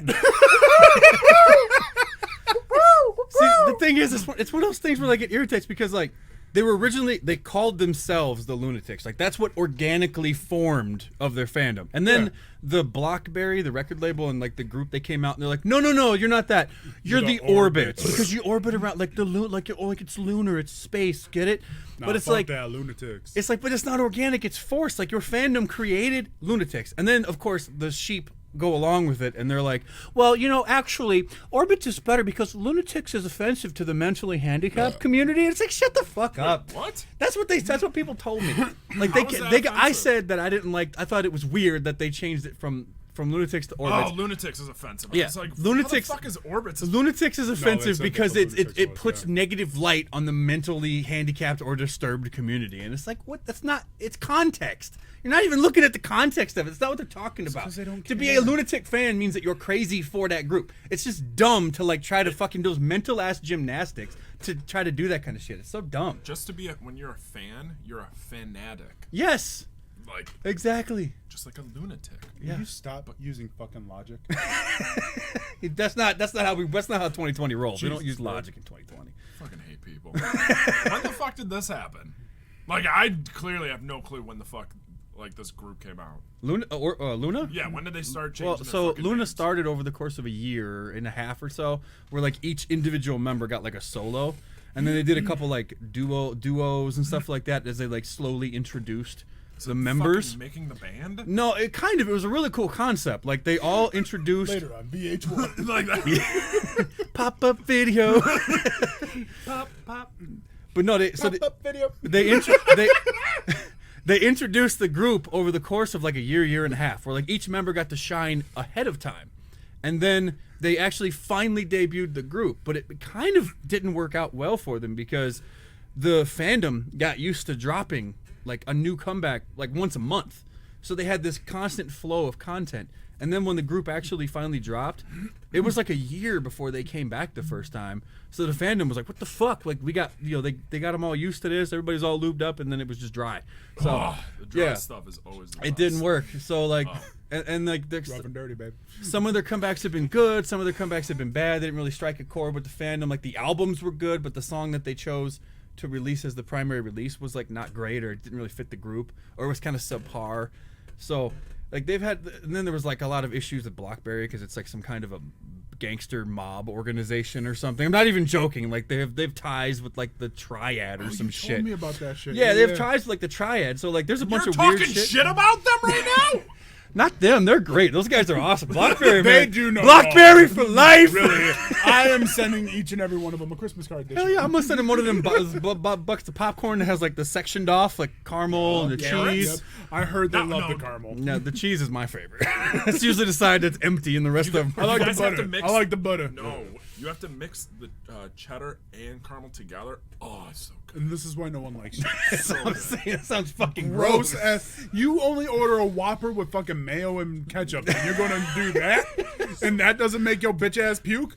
See, the thing is, it's one of those things where like it irritates because like They were originally, they called themselves the Lunatics. Like, that's what organically formed of their fandom. And then the Blockberry, the record label, and like the group, they came out and they're like, no, you're not that. You're the Orbits. Because you orbit around like the like it's lunar, it's space, get it? Nah, but it's fuck like that, Lunatics. it's like, but it's not organic, it's forced. Like, your fandom created Lunatics. And then of course the sheep go along with it, and they're like, well, actually, Orbit is better because Lunatics is offensive to the mentally handicapped community. And it's like, shut the fuck up. What? That's what people told me. Like, How is that I offensive? said that I thought it was weird that they changed it from Lunatics to Orbits. Oh, Lunatics is offensive. Yeah, It's like, Lunatics- how the fuck is Orbits? Lunatics is offensive said because that's what it Lunatics was, puts yeah. negative light on the mentally handicapped or disturbed community. And it's like, what? That's not, it's context. You're not even looking at the context of it. It's not what they're talking about. 'cause they don't To be care. a lunatic fan means that you're crazy for that group. It's just dumb to like try to fucking do those mental ass gymnastics to try to do that kind of shit. It's so dumb. Just to be when you're a fan, you're a fanatic. Yes, Like, exactly. just like a lunatic. Can you stop using fucking logic? That's not how 2020 rolls. We don't Jesus, use bro. logic in 2020. Fucking hate people. When the fuck did this happen? Like, I clearly have no clue when the fuck like this group came out. Luna? Yeah, when did they start changing? Well, their so fucking Luna names? started over the course of a year and a half or so, where like each individual member got like a solo, and then they did a couple like duos and stuff like that as they like slowly introduced the members. Fucking making the band. No, it was a really cool concept. Like, they all introduced Later on VH1. Like that. pop-up video. Pop, pop. But no, Pop-up video. they introduced the group over the course of like a year and a half, where like each member got to shine ahead of time. And then they actually finally debuted the group, but it kind of didn't work out well for them because the fandom got used to dropping like a new comeback like once a month. So they had this constant flow of content. And then when the group actually finally dropped, it was like a year before they came back the first time. So the fandom was like, what the fuck? Like, we got, they got them all used to this. Everybody's all lubed up, and then it was just dry. So, The dry yeah, stuff is always the it best. didn't work. So, like, and like, there's, Rough and dirty, babe. some of their comebacks have been good. Some of their comebacks have been bad. They didn't really strike a chord with the fandom. Like, the albums were good, but the song that they chose to release as the primary release was, like, not great, or it didn't really fit the group, or it was kind of subpar. So, like, they've had, and then there was like a lot of issues with Blockberry because it's like some kind of a gangster mob organization or something. I'm not even joking. Like, they have ties with like the Triad or some You shit. told me about that shit. Yeah, they have ties with like the Triad. So like, there's a bunch You're of weird talking shit. shit about them right now? Not them. They're great. Those guys are awesome. Blockberry, They man. do know Blockberry for life. Really, I am sending each and every one of them a Christmas card this Hell year. yeah, I'm gonna send him one of them bucks of popcorn that has like the sectioned off like caramel and the cheese. Yep. I heard they love no. the caramel. No, the cheese is my favorite. It's usually the side that's empty and the rest of them. I like You the guys have butter. to mix- I like the butter. No, you have to mix the cheddar and caramel together. Oh, it's so good. And this is why no one likes you. I'm saying, that sounds fucking Gross gross. ass. You only order a Whopper with fucking mayo and ketchup, and you're gonna do that, and that doesn't make your bitch ass puke.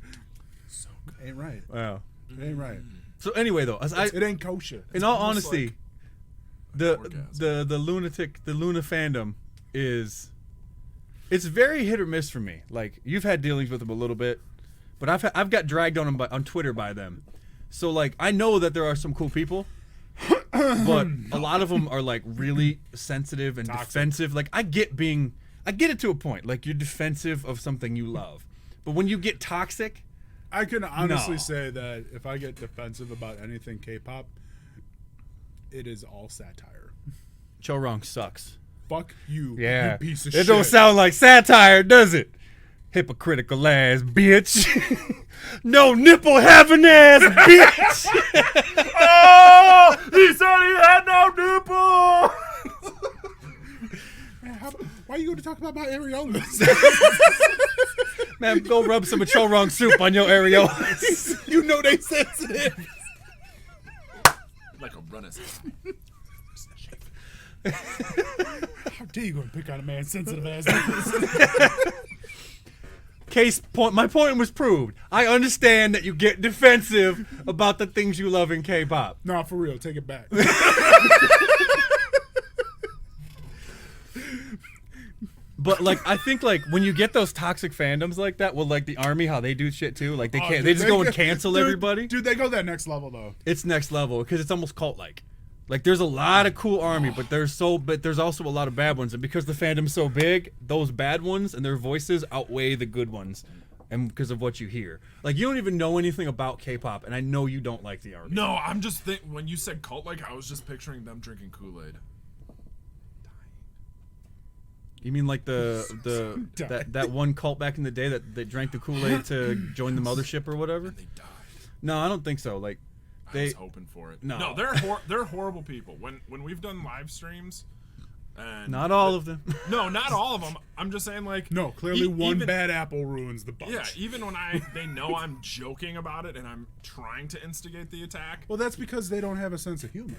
So good. Ain't right. Wow. It ain't right. So anyway, though, It ain't kosher. in all almost honesty, like the orgasm. the Luna fandom it's very hit or miss for me. Like, you've had dealings with them a little bit, but I've got dragged on them on Twitter by them. So like, I know that there are some cool people, but a lot of them are like really sensitive and defensive. Like, I get it to a point. Like, you're defensive of something you love, but when you get toxic, I can honestly No. say that if I get defensive about anything K-pop, it is all satire. Chorong sucks. Fuck you, Yeah, you piece of it shit. don't sound like satire, does it? Hypocritical ass bitch. No nipple having ass bitch. Oh, he said he had no nipple. Man, why are you going to talk about my areolas? Man, go rub some Chorong soup on your areolas. You know they sensitive. Like a runner's How dare you going to pick on a man's sensitive ass nipples? My point was proved. I understand that you get defensive about the things you love in K-pop. No, for real, take it back. But like, I think like when you get those toxic fandoms like that, well, like the army, how they do shit too. Like they can't, they just go and cancel everybody. Dude, they go that next level though. It's next level because it's almost cult like. Like there's a lot of cool army, but there's also a lot of bad ones, and because the fandom's so big, those bad ones and their voices outweigh the good ones, and because of what you hear. Like you don't even know anything about K-pop, and I know you don't like the army. No, I'm just when you said cult like, I was just picturing them drinking Kool-Aid. You mean like that one cult back in the day that drank the Kool-Aid to join the mothership or whatever? And they died. No, I don't think so. Like. I was hoping for it. No, they're horrible people. When we've done live streams, and not all of them. No, not all of them. I'm just saying like no. Clearly, one bad apple ruins the bunch. Yeah, even when they know I'm joking about it and I'm trying to instigate the attack. Well, that's because they don't have a sense of humor.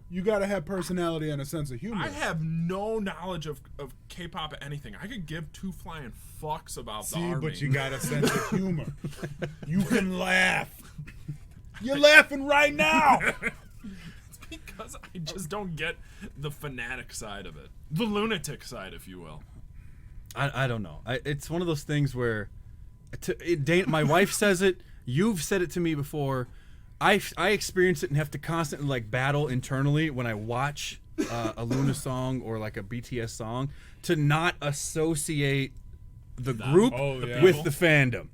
You gotta have personality and a sense of humor. I have no knowledge of K-pop or anything. I could give two flying fucks about the army. But you got a sense of humor. You can laugh. You're laughing right now. It's because I just don't get the fanatic side of it. The lunatic side, if you will. I don't know. It's one of those things where my wife says it. You've said it to me before. I experience it and have to constantly like battle internally when I watch a Luna song or like a BTS song to not associate the group with the fandom.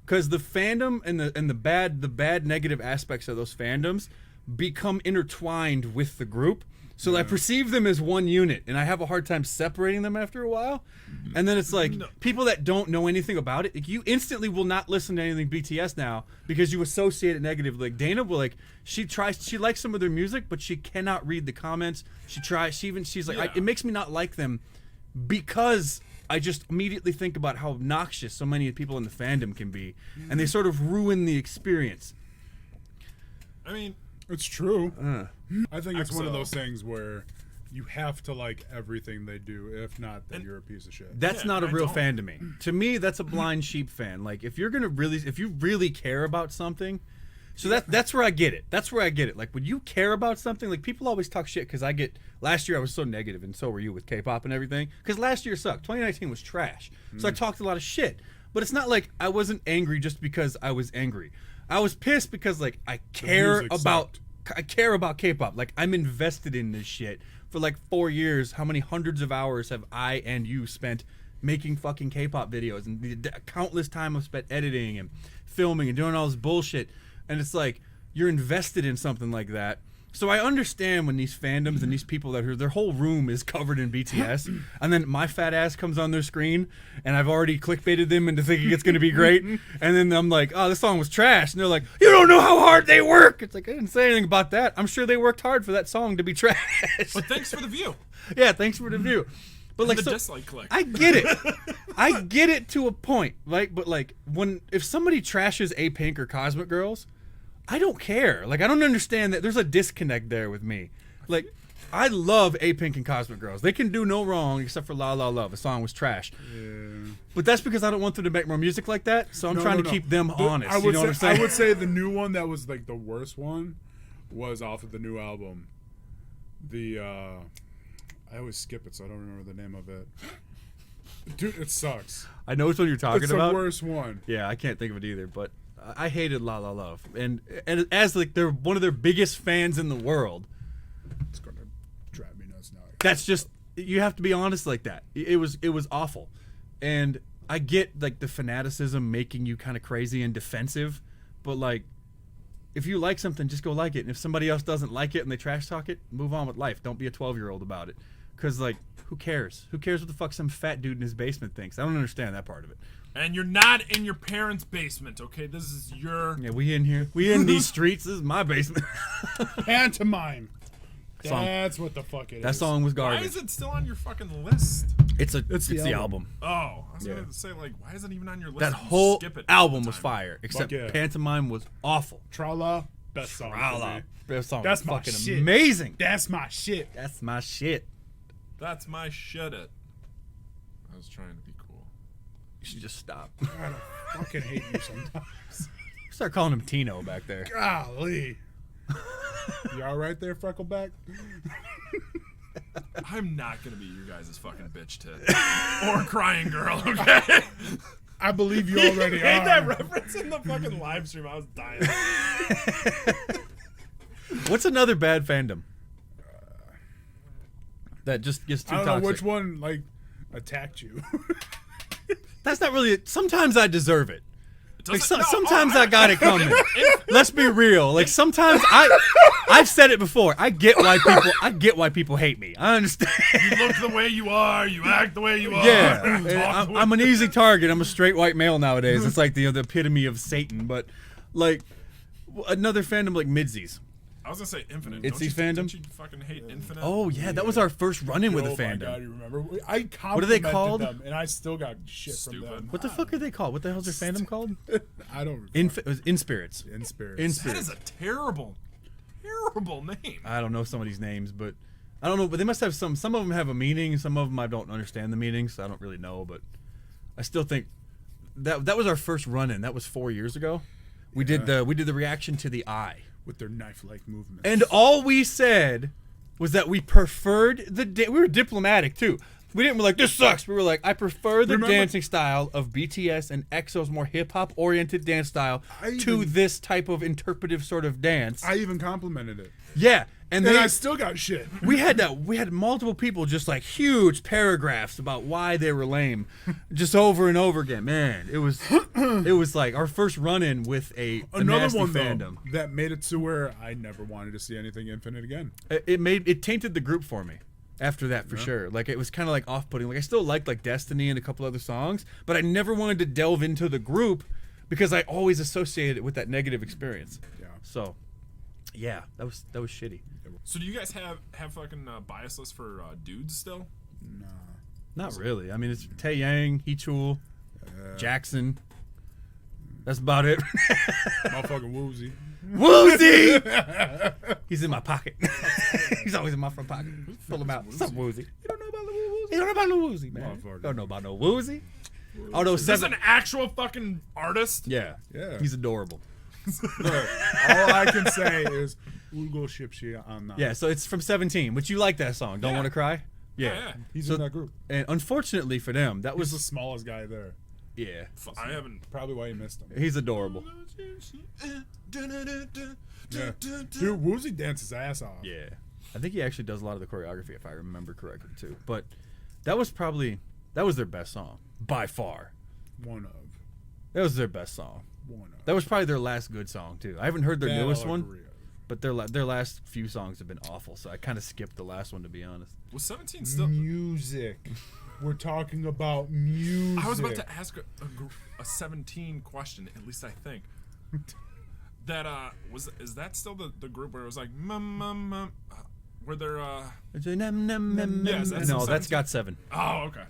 Because the fandom and the bad negative aspects of those fandoms become intertwined with the group. So I perceive them as one unit, and I have a hard time separating them after a while. And then it's like people that don't know anything about it, you instantly will not listen to anything BTS now because you associate it negatively. Like Dana will she likes some of their music, but she cannot read the comments. She's like, it makes me not like them because I just immediately think about how obnoxious so many people in the fandom can be, and they sort of ruin the experience. I mean, it's true. I think it's one of so. those things where you have to like everything they do. If not, then you're a piece of shit. That's not a real fan to me. To me, that's a blind sheep fan. Like if you really care about something, so that's where I get it. That's where I get it. Like when you care about something, like people always talk shit because last year I was so negative, and so were you with K-pop and everything. Because last year sucked. 2019 was trash. So I talked a lot of shit. But it's not like I wasn't angry just because I was angry. I was pissed because like I care about K-pop. Like I'm invested in this shit for like 4 years. How many hundreds of hours have I and you spent making fucking K-pop videos, and the countless time I've spent editing and filming and doing all this bullshit. And it's like you're invested in something like that. So I understand when these fandoms and these people their whole room is covered in BTS, and then my fat ass comes on their screen, and I've already clickbaited them into thinking it's going to be great, and then I'm like, oh, this song was trash, and they're like, you don't know how hard they work. It's like I didn't say anything about that. I'm sure they worked hard for that song to be trash. But thanks for the view. Yeah, thanks for the view. But like the dislike click. I get it. I get it to a point. Like, but like if somebody trashes A-Pink or Cosmic Girls, I don't care. Like, I don't understand that. There's a disconnect there with me. Like, I love A-Pink and Cosmic Girls. They can do no wrong except for La La Love. The song was trash. Yeah. But that's because I don't want them to make more music like that, so I'm trying to keep them honest. You know what I'm saying? I would say the new one that was, like, the worst one was off of the new album. I always skip it, so I don't remember the name of it. Dude, it sucks. I know which one you're talking about. It's the worst one. Yeah, I can't think of it either, but I hated La La Love, and as like they're one of their biggest fans in the world. It's gonna drive me nuts now. That's just, you have to be honest like that. It was awful, and I get like the fanaticism making you kind of crazy and defensive, but like if you like something, just go like it, and if somebody else doesn't like it and they trash talk it, move on with life. Don't be a 12-year-old about it, because like who cares? Who cares what the fuck some fat dude in his basement thinks? I don't understand that part of it. And you're not in your parents' basement, okay? This is your... Yeah, we in here. We in these streets. This is my basement. Pantomime. Song. That's what the fuck it is. That song was garbage. Why is it still on your fucking list? It's the album. Oh, I was going to say, like, why is it even on your list? That if you whole skip it album all the was time? fire, except yeah. Pantomime was awful. Tra-La, best song. Tra-La. That song That's was my fucking shit. amazing. That's my shit. That's my shit. That's my shit it. I was trying to be cool. You should just stop. I fucking hate you sometimes. Start calling him Tino back there. Golly. You all right there, Freckleback? I'm not gonna be your guys' fucking bitch tit or crying girl. Okay. I believe you already made are. that reference in the fucking live stream. I was dying. What's another bad fandom that just gets too I don't toxic? know which one like attacked you. That's not really. Sometimes I deserve it. Like Doesn't- no, sometimes I got it coming. Let's be real. Like sometimes I've said it before. I get why people hate me. I understand. You look the way you are. You act the way you are. Yeah, you talk the way I'm an easy target. I'm a straight white male nowadays. It's like the epitome of Satan. But like another fandom like Midsies. I was gonna say Infinite. It's Don't you- the fandom? Don't you fucking hate Infinite? Oh yeah, that was our first run-in with a Oh my fandom. God, you remember? I What are they complimented called? them, and I still got shit Stupid. from them. What the fuck are they called? What the hell's their fandom called? I don't. It was In Spirits. In spirit. In That Spirits. is a terrible name. I don't know some of these names, but I don't know. But they must have some. Some of them have a meaning. Some of them I don't understand the meaning, so I don't really know. But I still think that was our first run-in. That was 4 years ago. We did the reaction to the Eye. With their knife-like movements. And all we said was that we preferred we were diplomatic too. We didn't be like, this sucks. We were like, I prefer the dancing style of BTS and EXO's more hip-hop oriented dance style to this type of interpretive sort of dance. I even complimented it. Yeah. And And I still got shit. we had multiple people just like huge paragraphs about why they were lame just over and over again. Man, it was like our first run-in with a Another nasty one fandom. though that made it to where I never wanted to see anything Infinite again. It tainted the group for me after that for sure. Like it was kind of like off-putting. Like I still liked like Destiny and a couple other songs, but I never wanted to delve into the group because I always associated it with that negative experience. Yeah. So, yeah, that was shitty. So do you guys have fucking bias lists for dudes still? Not really. I mean, it's Taeyang, Heechul, Jackson. That's about it. Motherfucking Woozy. Woozy! He's in my pocket. He's always in my front pocket. Pull him out. What's up, Woozy? You don't know about Lil Woozy? You don't know about Lil Woozy, man. Motherfucker. Don't know about no Woozy. Oh, no, Is this 7. an actual fucking artist? Yeah. Yeah. He's adorable. Look, all I can say is we'll go ship shit on that. Yeah, so it's from 17, which you like that song. Don't Yeah. Want to Cry? Yeah. He's So- in that group. And unfortunately for them, that He's was the smallest guy there. yeah. I haven't. Probably why you missed him. He's adorable. Yeah. Dude, Woozy dances his ass off. Yeah. I think he actually does a lot of the choreography if I remember correctly too. But that was their best song by far. One of. That was their best song. One of. That was probably their last good song too. I haven't heard their That newest I'll one, agree of. but their last few songs have been awful. So I kind of skipped the last one to be honest. Was 17 still? Music. We're talking about music. I was about to ask a 17 question. At least I think. That is that still the group where it was like where they're Yes, that's no, in that's 17. got 7. oh okay.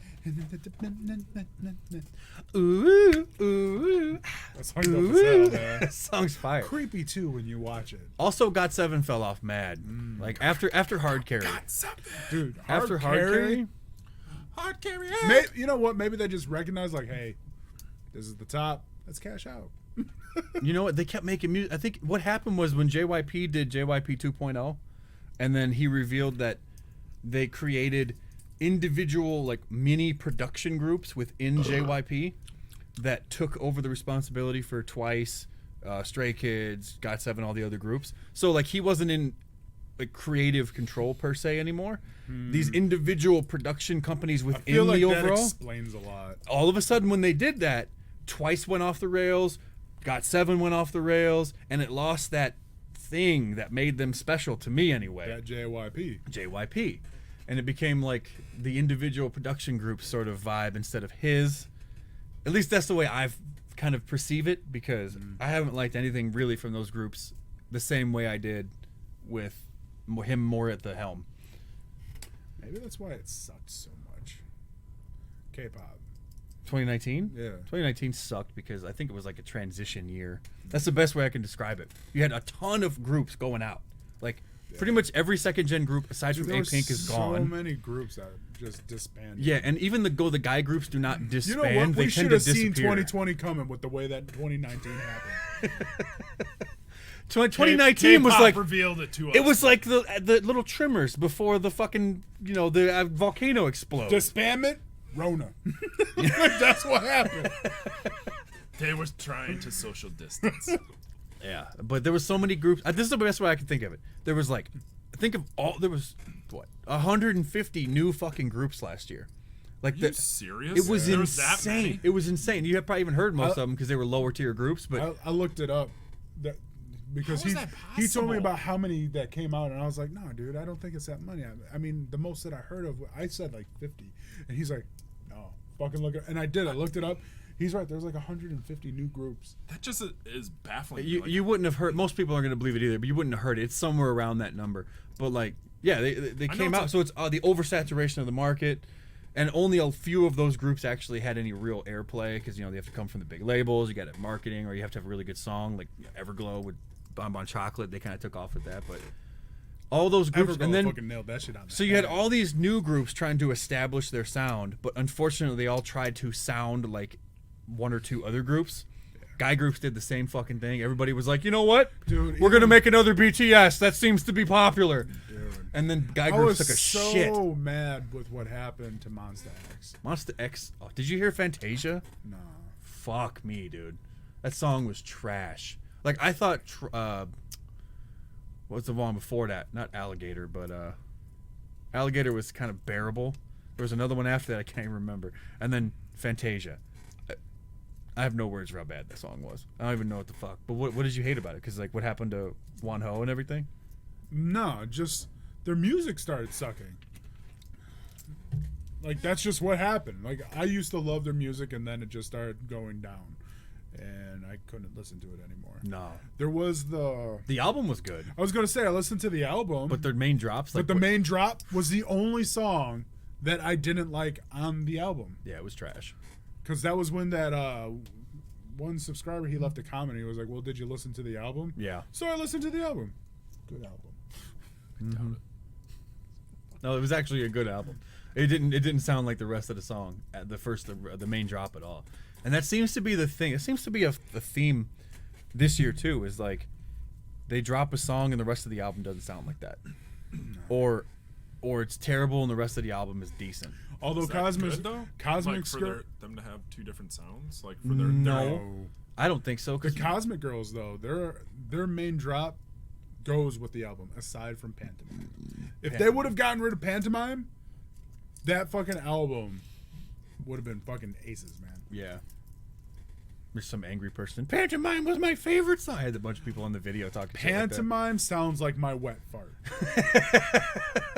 Ooh, ooh, That's hard up as hell, man. that song's fire. Creepy too when you watch it. Also, got 7 fell off mad. Like after Hard Carry. Dude, After Hard Carry, Hard carry. You know what? Maybe they just recognize like, hey, this is the top. Let's cash out. you know what? They kept making music. I think what happened was when JYP did JYP 2.0, and then he revealed that they created individual like mini production groups within JYP that took over the responsibility for Twice, Stray Kids, GOT7, all the other groups. So like he wasn't in like creative control per se anymore. These individual production companies I within feel like the that overall. explains a lot. All of a sudden when they did that, Twice went off the rails, GOT7 went off the rails, and it lost that thing that made them special to me anyway. That JYP. JYP. And it became like the individual production group sort of vibe instead of his. At least that's the way I've kind of perceive it, because I haven't liked anything really from those groups the same way I did with him more at the helm. Maybe that's why it sucked so much. K-pop. 2019? Yeah. 2019 sucked because I think it was like a transition year. That's the best way I can describe it. You had a ton of groups going out. Like, pretty much every second-gen group aside from There were A-Pink is so gone. many groups that just disbanded. Yeah, and even the guy groups do not You disband. know what? They We tend should to have seen disappear. 2020 coming with the way that 2019 happened. 2019 was K-pop like revealed it to us. it was like the little trimmers before the fucking the volcano explodes. Disbandment, Rona. That's what happened. They was trying to social distance. Yeah, but there was so many groups. This is the best way I can think of it. There was like, there was what 150 new fucking groups last year. Like Are you serious? It was There was that insane. many? It was insane. You have probably even heard most of them because they were lower tier groups. But I looked it up. Because How is that he told me possible? about how many that came out, and I was like, no, dude, I don't think it's that many. I mean, the most that I heard of, I said like 50, and he's like, no, fucking look it. And I did. I looked it up. He's right. There's like 150 new groups. That just is baffling. you wouldn't have heard. Most people aren't going to believe it either. But you wouldn't have heard it. It's somewhere around that number. But like, yeah, they came out. So it's the oversaturation of the market. And only a few of those groups actually had any real airplay because they have to come from the big labels. You got to marketing, or you have to have a really good song, like Everglow with Bonbon Chocolate. They kind of took off with that, but all those groups, Everglow and then fucking nailed that shit on. So you had all these new groups trying to establish their sound, but unfortunately, they all tried to sound like one or two other groups. Guy groups did the same fucking thing. Everybody was like, you know what? Dude, we're gonna make another BTS. That seems to be popular. Dude. And then guy I groups was took a so shit. mad with what happened to Monsta X. Monsta X. Oh, did you hear Fantasia? No. Fuck me, dude. That song was trash. Like I thought. What's the one before that? Not Alligator, but Alligator was kind of bearable. There was another one after that I can't even remember. And then Fantasia. I have no words for how bad that song was. I don't even know what the fuck. But what did you hate about it? Because like what happened to Wan Ho and everything? No, just their music started sucking. Like that's just what happened. Like I used to love their music, and then it just started going down, and I couldn't listen to it anymore. No. There was The album was good, I was gonna say I listened to the album, but their main drops. Like, but the main drop was the only song that I didn't like on the album. Yeah, it was trash. Because that was when that one subscriber, he left a comment. He was like, well, did you listen to the album? Yeah. So I listened to the album. Good album. No, it was actually a good album. It didn't sound like the rest of the song at the main drop at all. And that seems to be the thing. It seems to be a theme this year too. Is like they drop a song and the rest of the album doesn't sound like that, or it's terrible and the rest of the album is decent. Although Is that good, though? Cosmic Like, for Girl, them to have two different sounds, like for their No, I don't think so. the 'Cause Cosmic Girls though, their main drop goes with the album aside from Pantomime. If they would have gotten rid of Pantomime, that fucking album would have been fucking aces, man. yeah. There's some angry person. Pantomime was my favorite song. I had a bunch of people on the video talking. shit like that. Pantomime sounds like my wet fart.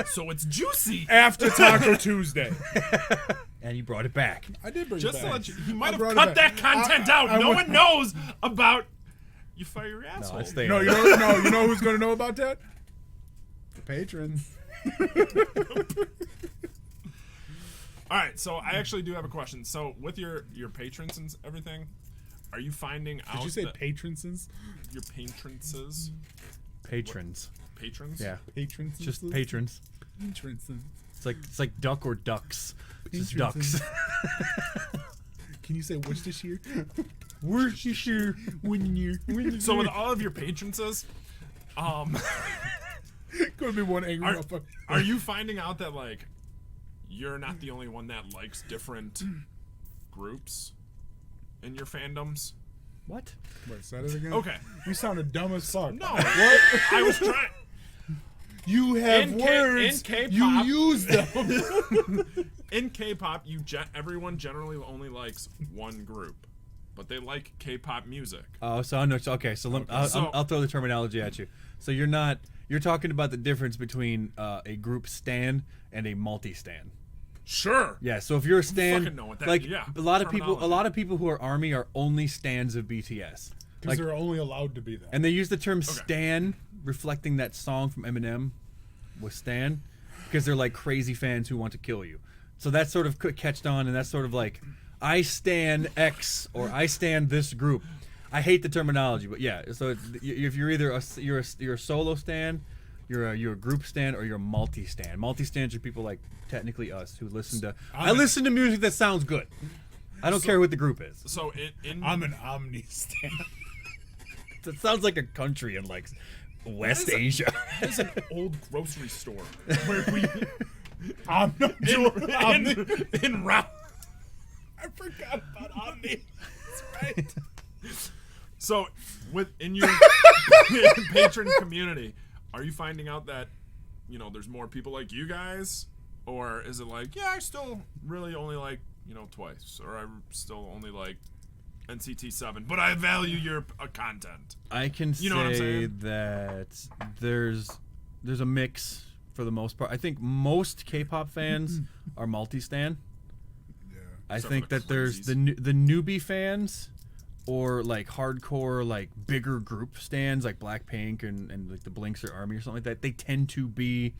So it's juicy. After Taco Tuesday. And you brought it back. I did bring Just it to back. let you, he might I have brought it cut back. that content out. I No went- one knows about you fire your asshole. I stay. No, you know who's gonna know about that? The patrons. All right, so I actually do have a question. So with your patrons and everything, are you finding out Did you say that patrons? your patrons, Patrons. Yeah. Patrons. Just patrons. Patrons. It's like duck or ducks. Just Patrons. ducks. Can you say Worcestershire? Worcestershire. So with all of your patrons, Could be one angry are, motherfucker. are you finding out that like you're not the only one that likes different groups in your fandoms? What? Wait, say that again? Okay. You sounded dumb as fuck. No. I was trying. You have In words. K-pop. You use them. In K-pop, everyone generally only likes one group, but they like K-pop music. Oh, so I know. Okay, so I'll throw the terminology at you. So you're talking about the difference between a group stan and a multi-stan. Sure. Yeah. So if you're a stan, fucking know what that- like yeah, a lot of terminology. people who are ARMY are only stans of BTS. Because they're only allowed to be that. And they use the term stan, reflecting that song from Eminem with Stan, because they're like crazy fans who want to kill you. So that's sort of catched on, and that's sort of like, I stan X or I stan this group. I hate the terminology, but yeah. So if you're either you're a solo stan, you're a group stan, or you're a multi stan. Multi stans are people like technically us who listen to. I listen to music that sounds good. I don't care what the group is. So in I'm an Omni stan. That sounds like a country in like West Asia. That is an old grocery store where we in round. I forgot about Omni. That's right. So, in your patron community, are you finding out that there's more people like you guys, or is it like, I still really only like Twice, or I still only like NCT 7, but I value your content. I can say what I'm saying? that there's a mix for the most part. I think most K-pop fans are multi-stan. Yeah. I Except think for the that there's the crazies. the newbie fans, or like hardcore, like bigger group stands, like Blackpink and like the Blinks or Army or something like that. They tend to be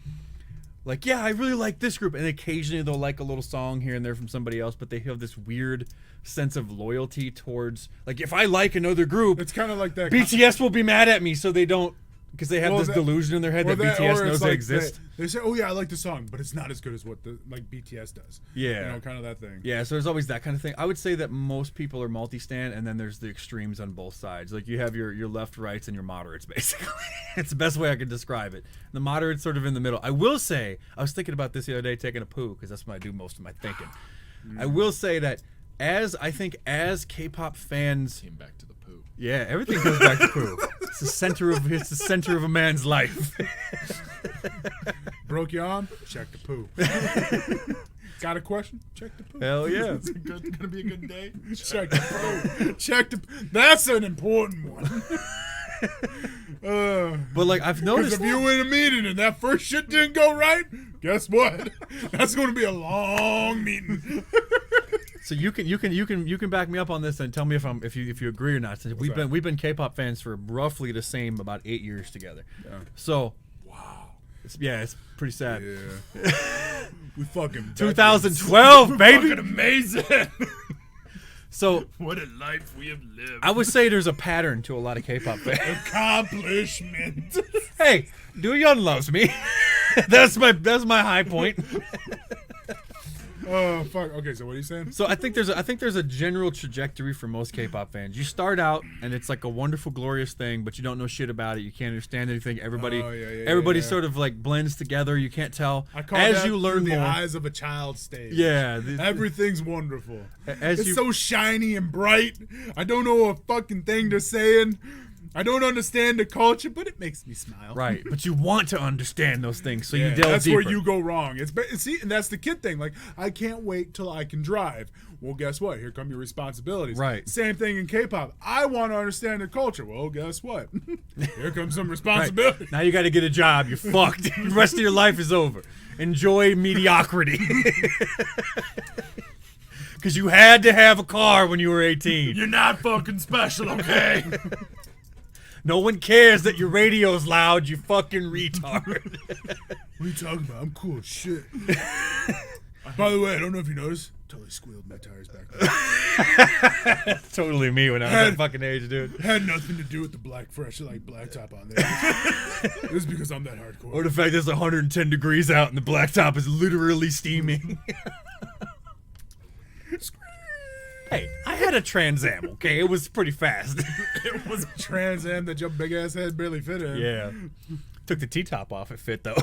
like, I really like this group, and occasionally they'll like a little song here and there from somebody else, but they have this weird sense of loyalty towards, like, if I like another group, It's kind of like that. BTS will be mad at me, so they don't, because they have this delusion in their head that BTS knows they exist. They say, "Oh yeah, I like the song, but it's not as good as what BTS does." Yeah. kind of that thing. Yeah, so there's always that kind of thing. I would say that most people are multi-stan, and then there's the extremes on both sides. Like, you have your left, rights, and your moderates, basically. It's the best way I could describe it. The moderate's sort of in the middle. I will say, I was thinking about this the other day, taking a poo, because that's when I do most of my thinking. I will say that as K-pop fans... Came back to the poo. Yeah, everything goes back to poo. It's the center of a man's life. Broke your arm? Check the poo. Got a question? Check the poo. Hell yeah. It's gonna be a good day. Check the poo. Check the. That's an important one. But like, I've Because noticed... if you were in a meeting and that first shit didn't go right, guess what? That's going to be a long meeting. So you can back me up on this and tell me if you agree or not. Since we've been K-pop fans for roughly the same about 8 years together. Yeah. So wow, it's pretty sad. Yeah. We fucking 2012, baby. Fucking amazing. So What a life we have lived. I would say there's a pattern to a lot of K-pop fans. accomplishment. Hey, Do-yeon loves me. That's my high point. Oh fuck. Okay, so what are you saying? So I think there's a general trajectory for most K-pop fans. You start out and it's like a wonderful, glorious thing, but you don't know shit about it. You can't understand anything. Everybody sort of like blends together. You can't tell. I call as that you learn through the more. eyes of a child stage. Yeah, everything's wonderful. As It's so shiny and bright. I don't know a fucking thing they're saying. I don't understand the culture, but it makes me smile. Right, but you want to understand those things, so you Yeah, delve that's deeper. where you go wrong. See, and that's the kid thing. Like, I can't wait till I can drive. Well, guess what? Here come your responsibilities. Right. Same thing in K-pop. I want to understand the culture. Well, guess what? Here comes some responsibility. Now you got to get a job. You're fucked. The rest of your life is over. Enjoy mediocrity. Because you had to have a car when you were 18. You're not fucking special, okay? No one cares that your radio's loud, you fucking retard. What are you talking about? I'm cool as shit. By the way, I don't know if you noticed. Totally squealed my tires back there. That's totally me when I was that fucking age, dude. Had nothing to do with the blacktop on there. It was because I'm that hardcore. Or the fact that it's 110 degrees out and the blacktop is literally steaming. Hey, I had a Trans Am, okay? It was pretty fast. It was Trans Am that your big ass head barely fit in. Yeah. Took the T-top off, it fit though.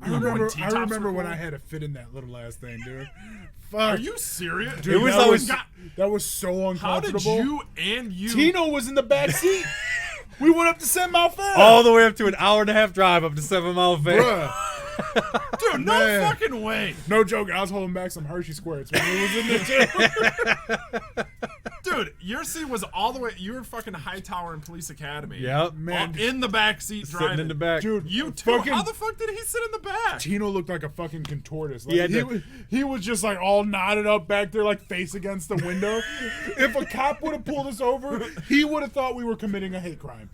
I remember when I had to fit in that little ass thing, dude. Fuck. Are you serious? Dude, It was that always- that was so How did uncomfortable. you Tino was in the back seat. We went up to 7 Mile Fair. All the way up to an hour-and-a-half drive up to 7 Mile Fair. Bruh. Dude, no Man. fucking way. No joke. I was holding back some Hershey squirts when we was in there too. Dude, your seat was all the way. You were fucking Hightower in Police Academy. Yep. Man. In the back seat Sitting driving. in the back. Dude, You too. fucking- How the fuck did he sit in the back? Tino looked like a fucking contortist. Like, He had he was just like all knotted up back there, like face against the window. If a cop would have pulled us over, he would have thought we were committing a hate crime.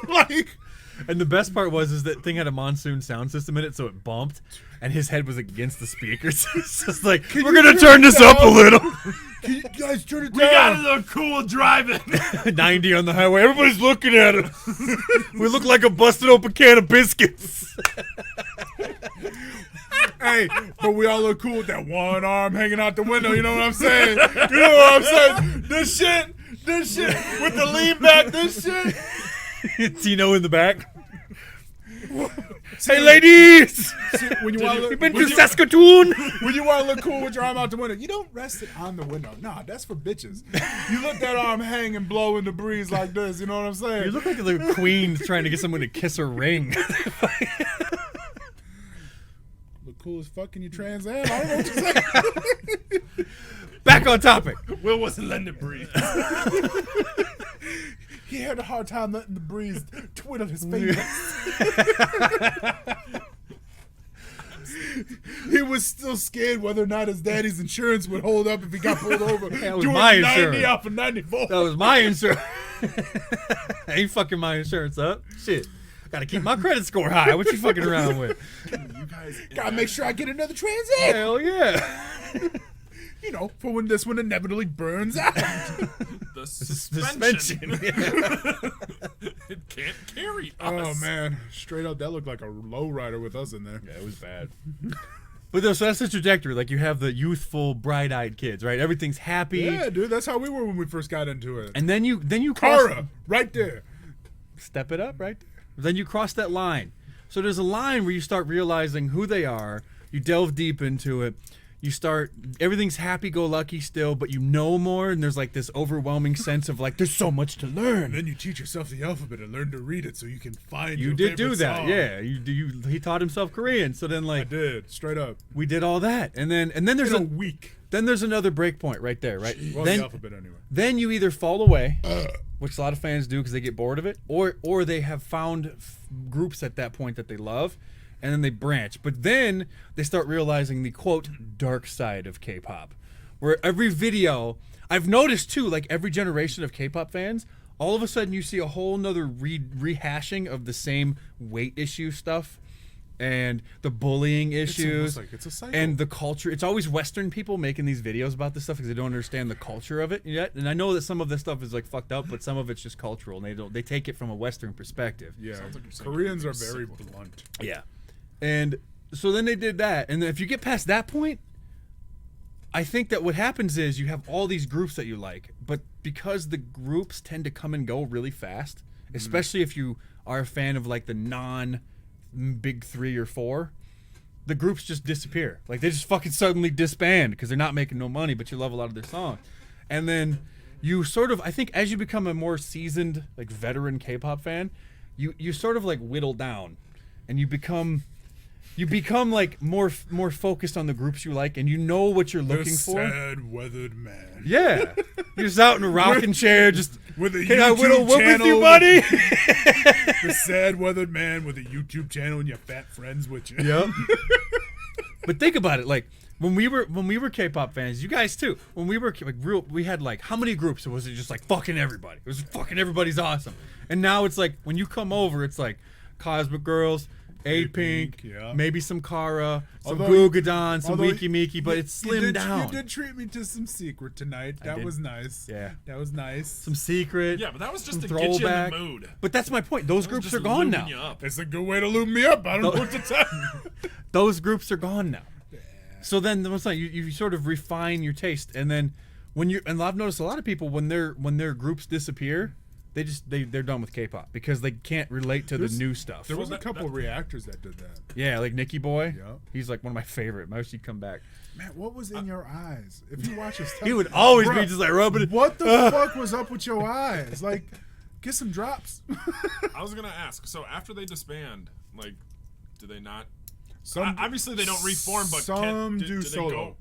Like, And the best part was that thing had a monsoon sound system in it, so it bumped, and his head was against the speakers. It's just like, we're you gonna turn turn this it up a down?" little. can you guys turn it We gotta down? look cool driving. 90 on the highway. Everybody's looking at us. We look like a busted open can of biscuits. Hey, but we all look cool with that one arm hanging out the window. You know what I'm saying? You know what I'm saying? This shit with the lean back. This shit. Tino in the back. Hey, ladies! When you want You been to Saskatoon? when you want to look cool with your arm out the window, you don't rest it on the window. Nah, that's for bitches. You let that arm hang and blow in the breeze like this. You know what I'm saying? You look like the queen trying to get someone to kiss her ring. Look cool as fuck in your Trans Am. I don't know what you're saying. Back on topic. Will wasn't letting it breathe. He had a hard time letting the breeze twiddle his fingers. He was still scared whether or not his daddy's insurance would hold up if he got pulled over. That was doing my 90 insurance. off of 94. That was my insurance. Ain't fucking my insurance up. Shit. Gotta keep my credit score high. What you fucking around with? You guys Gotta make sure I get another Trans Am. Hell yeah. You know, for when this one inevitably burns out. the suspension. It can't carry us. Oh, man. Straight up, that looked like a lowrider with us in there. Yeah, it was bad. But so that's the trajectory. Like, you have the youthful, bright-eyed kids, right? Everything's happy. Yeah, dude, that's how we were when we first got into it. And then you cross... Kara, right there. Step it up right there. Then you cross that line. So there's a line where you start realizing who they are. You delve deep into it. You start, everything's happy-go-lucky still, but you know more, and there's like this overwhelming sense of like, there's so much to learn. And then you teach yourself the alphabet and learn to read it so you can find You your did do favorite that, song. yeah. He taught himself Korean, so then I like did, straight up. we did all that, and then there's In a a week. then there's another break point right there, right? Well, then the alphabet anyway. then you either fall away, which a lot of fans do because they get bored of it, or they have found groups at that point that they love, and then they branch. But then they start realizing the, quote, dark side of K-pop, where every video, I've noticed too, like every generation of K-pop fans, all of a sudden you see a whole nother rehashing of the same weight issue stuff and the bullying issues almost like it's a cycle. and the culture. It's always Western people making these videos about this stuff because they don't understand the culture of it yet. And I know that some of this stuff is like fucked up, but some of it's just cultural, and they take it from a Western perspective. Yeah, Sounds like you're saying Koreans you're are very sick with blunt. Yeah. And so then they did that. And then if you get past that point, I think that what happens is you have all these groups that you like, but because the groups tend to come and go really fast, especially if you are a fan of like the non-big 3 or 4, the groups just disappear. Like they just fucking suddenly disband because they're not making no money, but you love a lot of their songs. And then you sort of, I think as you become a more seasoned, like veteran K-pop fan, you sort of like whittle down and you become like more focused on the groups you like, and you know what you're looking for. Sad weathered man. Yeah, you're just out in a rocking chair, just With a can I YouTube whittle whip with you, channel. buddy? The sad weathered man with a YouTube channel and your fat friends with you. Yep. But think about it, like when we were K-pop fans, you guys too. When we were like real, we had like how many groups? Or was it just like fucking everybody? It was fucking everybody's awesome. And now it's like when you come over, it's like Cosmic Girls, A-Pink, yeah. maybe some Kara, some Although- Gugadon, some although Wiki Miki, but it's slimmed down. You did treat me to some Secret tonight. That did. was nice. Yeah. That was nice. Some Secret. Yeah, but that was just some to get you in throwback. the mood. But that's my point. Those That was groups just are gone lubing now. you up. It's a good way to lube me up. I don't know what to tell you. Those groups are gone now. So then what's that? You sort of refine your taste, and then and I've noticed a lot of people when their groups disappear, they're done with K-pop because they can't relate to the new stuff. There was Well, a couple of reactors that did that. Yeah, like Nicky Boy. Yeah. He's like one of my favorite. Maybe he'd come back. Man, what was in your eyes? If you watch his stuff, He would always be Bruh, just like rubbing it. What the fuck was up with your eyes? Like, get some drops. I was gonna ask. So after they disband, like, do they not? Some Obviously, they don't reform, but some do they solo. Go,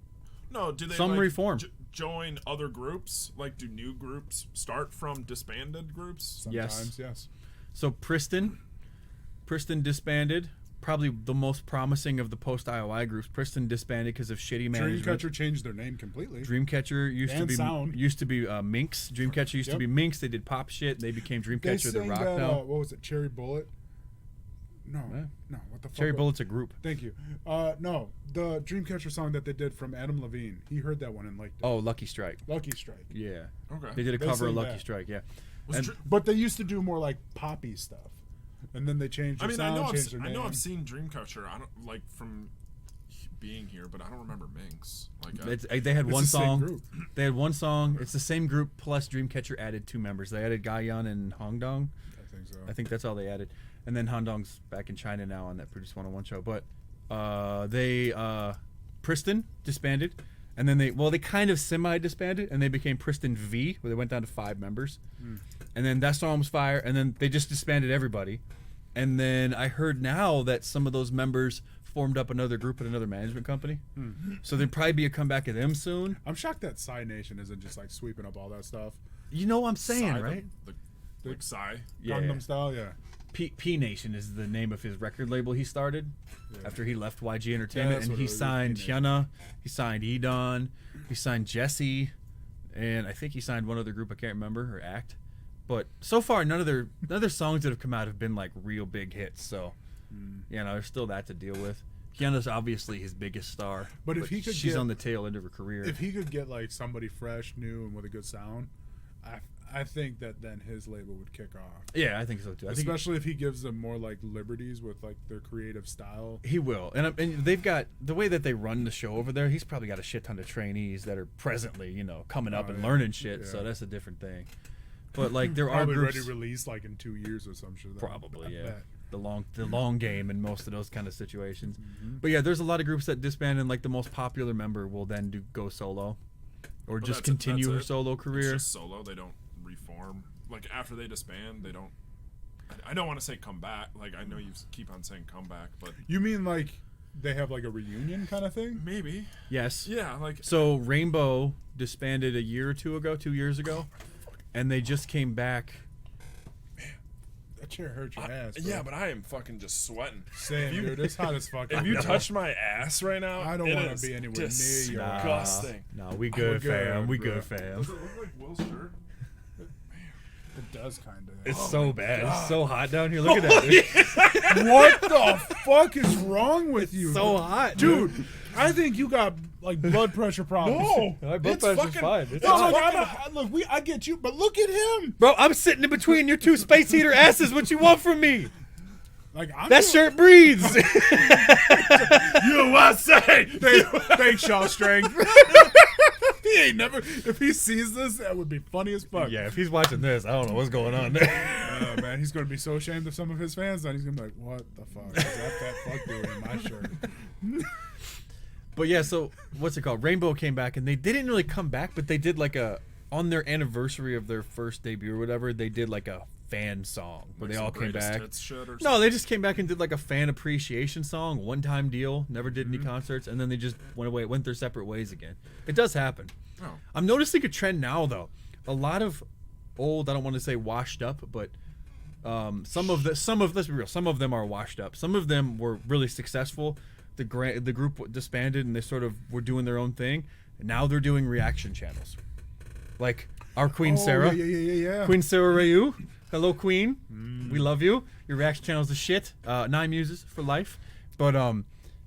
no, do they Some like, reform. Join other groups? Like, do new groups start from disbanded groups? Sometimes, yes. So Priston disbanded. Probably the most promising of the post IOI groups. Priston disbanded because of shitty management. Dreamcatcher changed their name completely. Dreamcatcher And sound. used to be Minx. Dreamcatcher used to Yep. be Minx. They did pop shit. They became They Dreamcatcher. The sang rock that, now. what was it? Cherry Bullet? No, Yeah. no. What the fuck? Cherry was- Bullet's a group. Thank you. No, the Dreamcatcher song that they did from Adam Levine. He heard that one and liked it. Oh, Lucky Strike. Lucky Strike. Yeah. Okay. They did a They cover of sing Lucky that. Strike. Yeah. Was And- Dr- But they used to do more like poppy stuff, and then they changed. I Their mean, sound, changed their I know name. I've seen Dreamcatcher. I don't like from being here, but I don't remember Minx. Like they had one the same song. group. They had one song. It's the same group plus Dreamcatcher added 2 members. They added Gayan and Hongdong. I think so. I think that's all they added. And then Hongdong's back in China now on that Produce 101 show. But Priston disbanded, and then they kind of semi-disbanded, and they became Priston V, where they went down to 5 members. And then that song was fire, and then they just disbanded everybody. And then I heard now that some of those members formed up another group at another management company. So there'd probably be a comeback of them soon. I'm shocked that Psy Nation isn't just like sweeping up all that stuff. You know what I'm saying, Psy, right? Like Psy. Yeah. Gangnam Style, yeah. P Nation is the name of his record label he started after he left YG Entertainment, that's and what he it was, signed P-Nation. Hyuna, he signed Edon, he signed Jesse, and I think he signed one other group I can't remember, or Act. But so far, none of their songs that have come out have been like real big hits. So there's still that to deal with. Hyuna's obviously his biggest star, But if he could she's get- on the tail end of her career. If he could get like somebody fresh, new, and with a good sound, I think that then his label would kick off. Yeah, I think so too. I think Especially if he gives them more like liberties with like their creative style. he will, and they've got the way that they run the show over there. He's probably got a shit ton of trainees that are presently, coming up and learning shit. So Yeah. that's a different thing. But like there are Probably groups, ready to release like in 2 years or some shit. probably I yeah, bet. the long game in most of those kind of situations. Mm-hmm. But yeah, there's a lot of groups that disband, and like the most popular member will then go solo, or But just that's continue her it. solo career. It's just solo. They don't reform. Like after they disband, they don't. I don't want to say come back. Like I know you keep on saying come back, but You mean like they have like a reunion kind of thing? maybe. Yes. Yeah, like So Rainbow disbanded a year or 2 years ago, and they just came back. That chair hurt your ass. Bro. yeah, but I am fucking just sweating. Same, dude. It's hot as fuck. If you touch my ass right now, I don't it wanna is be anywhere near your ass. disgusting. No, we good, fam. We bro. good, fam. Does it look like Will's shirt? It does kind of. It's so bad. It's so hot down here. Look at that. Dude. What the fuck is wrong with you? So hot, dude. I think you got like blood pressure problems. No, My blood it's pressure's fucking fine. It's No, hot. look, I get you, but look at him. Bro, I'm sitting in between your 2 space heater asses. What you want from me? Like I'm That shirt breathes. USA. Thanks, Shaw Strength. He ain't never. If he sees this, that would be funny as fuck. Yeah, if he's watching this, I don't know what's going on there. Oh man, he's gonna be so ashamed of some of his fans. Then he's gonna be like, "What the fuck is that fat fuck doing in my shirt?" But yeah, so what's it called? Rainbow came back, and they didn't really come back, but they did like on their anniversary of their first debut or whatever, they did like a fan song where they all came back. No, they just came back and did like a fan appreciation song, one-time deal, never did any concerts, and then they just went their separate ways again. It does happen. Oh. I'm noticing a trend now, though. A lot of old, I don't want to say washed up, but let's be real, some of them are washed up. Some of them were really successful. The group disbanded, and they sort of were doing their own thing. And now they're doing reaction channels, like our Queen Sera. Yeah. Queen Sera Ryu. Hello, Queen. We love you. Your reaction channel's the shit. 9 Muses for life. But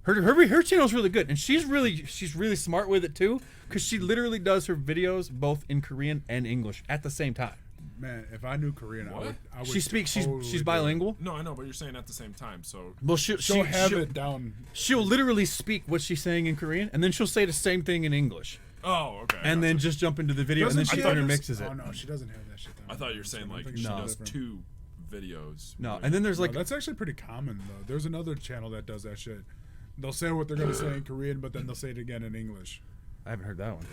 her channel's really good, and she's really smart with it too, because she literally does her videos both in Korean and English at the same time. Man, if I knew Korean, I would. She speaks. totally She's do bilingual. No, I know, but you're saying at the same time. So Well, She'll have it down. She'll literally speak what she's saying in Korean, and then she'll say the same thing in English, oh, okay. and then just jump into the video, and then she Doesn't intermixes it. Oh no, she doesn't have that shit down. I thought you were saying like think she it's does different. 2 videos. No, and then there's like No, that's actually pretty common though. There's another channel that does that shit. They'll say what they're gonna say in Korean, but then they'll say it again in English. I haven't heard that one.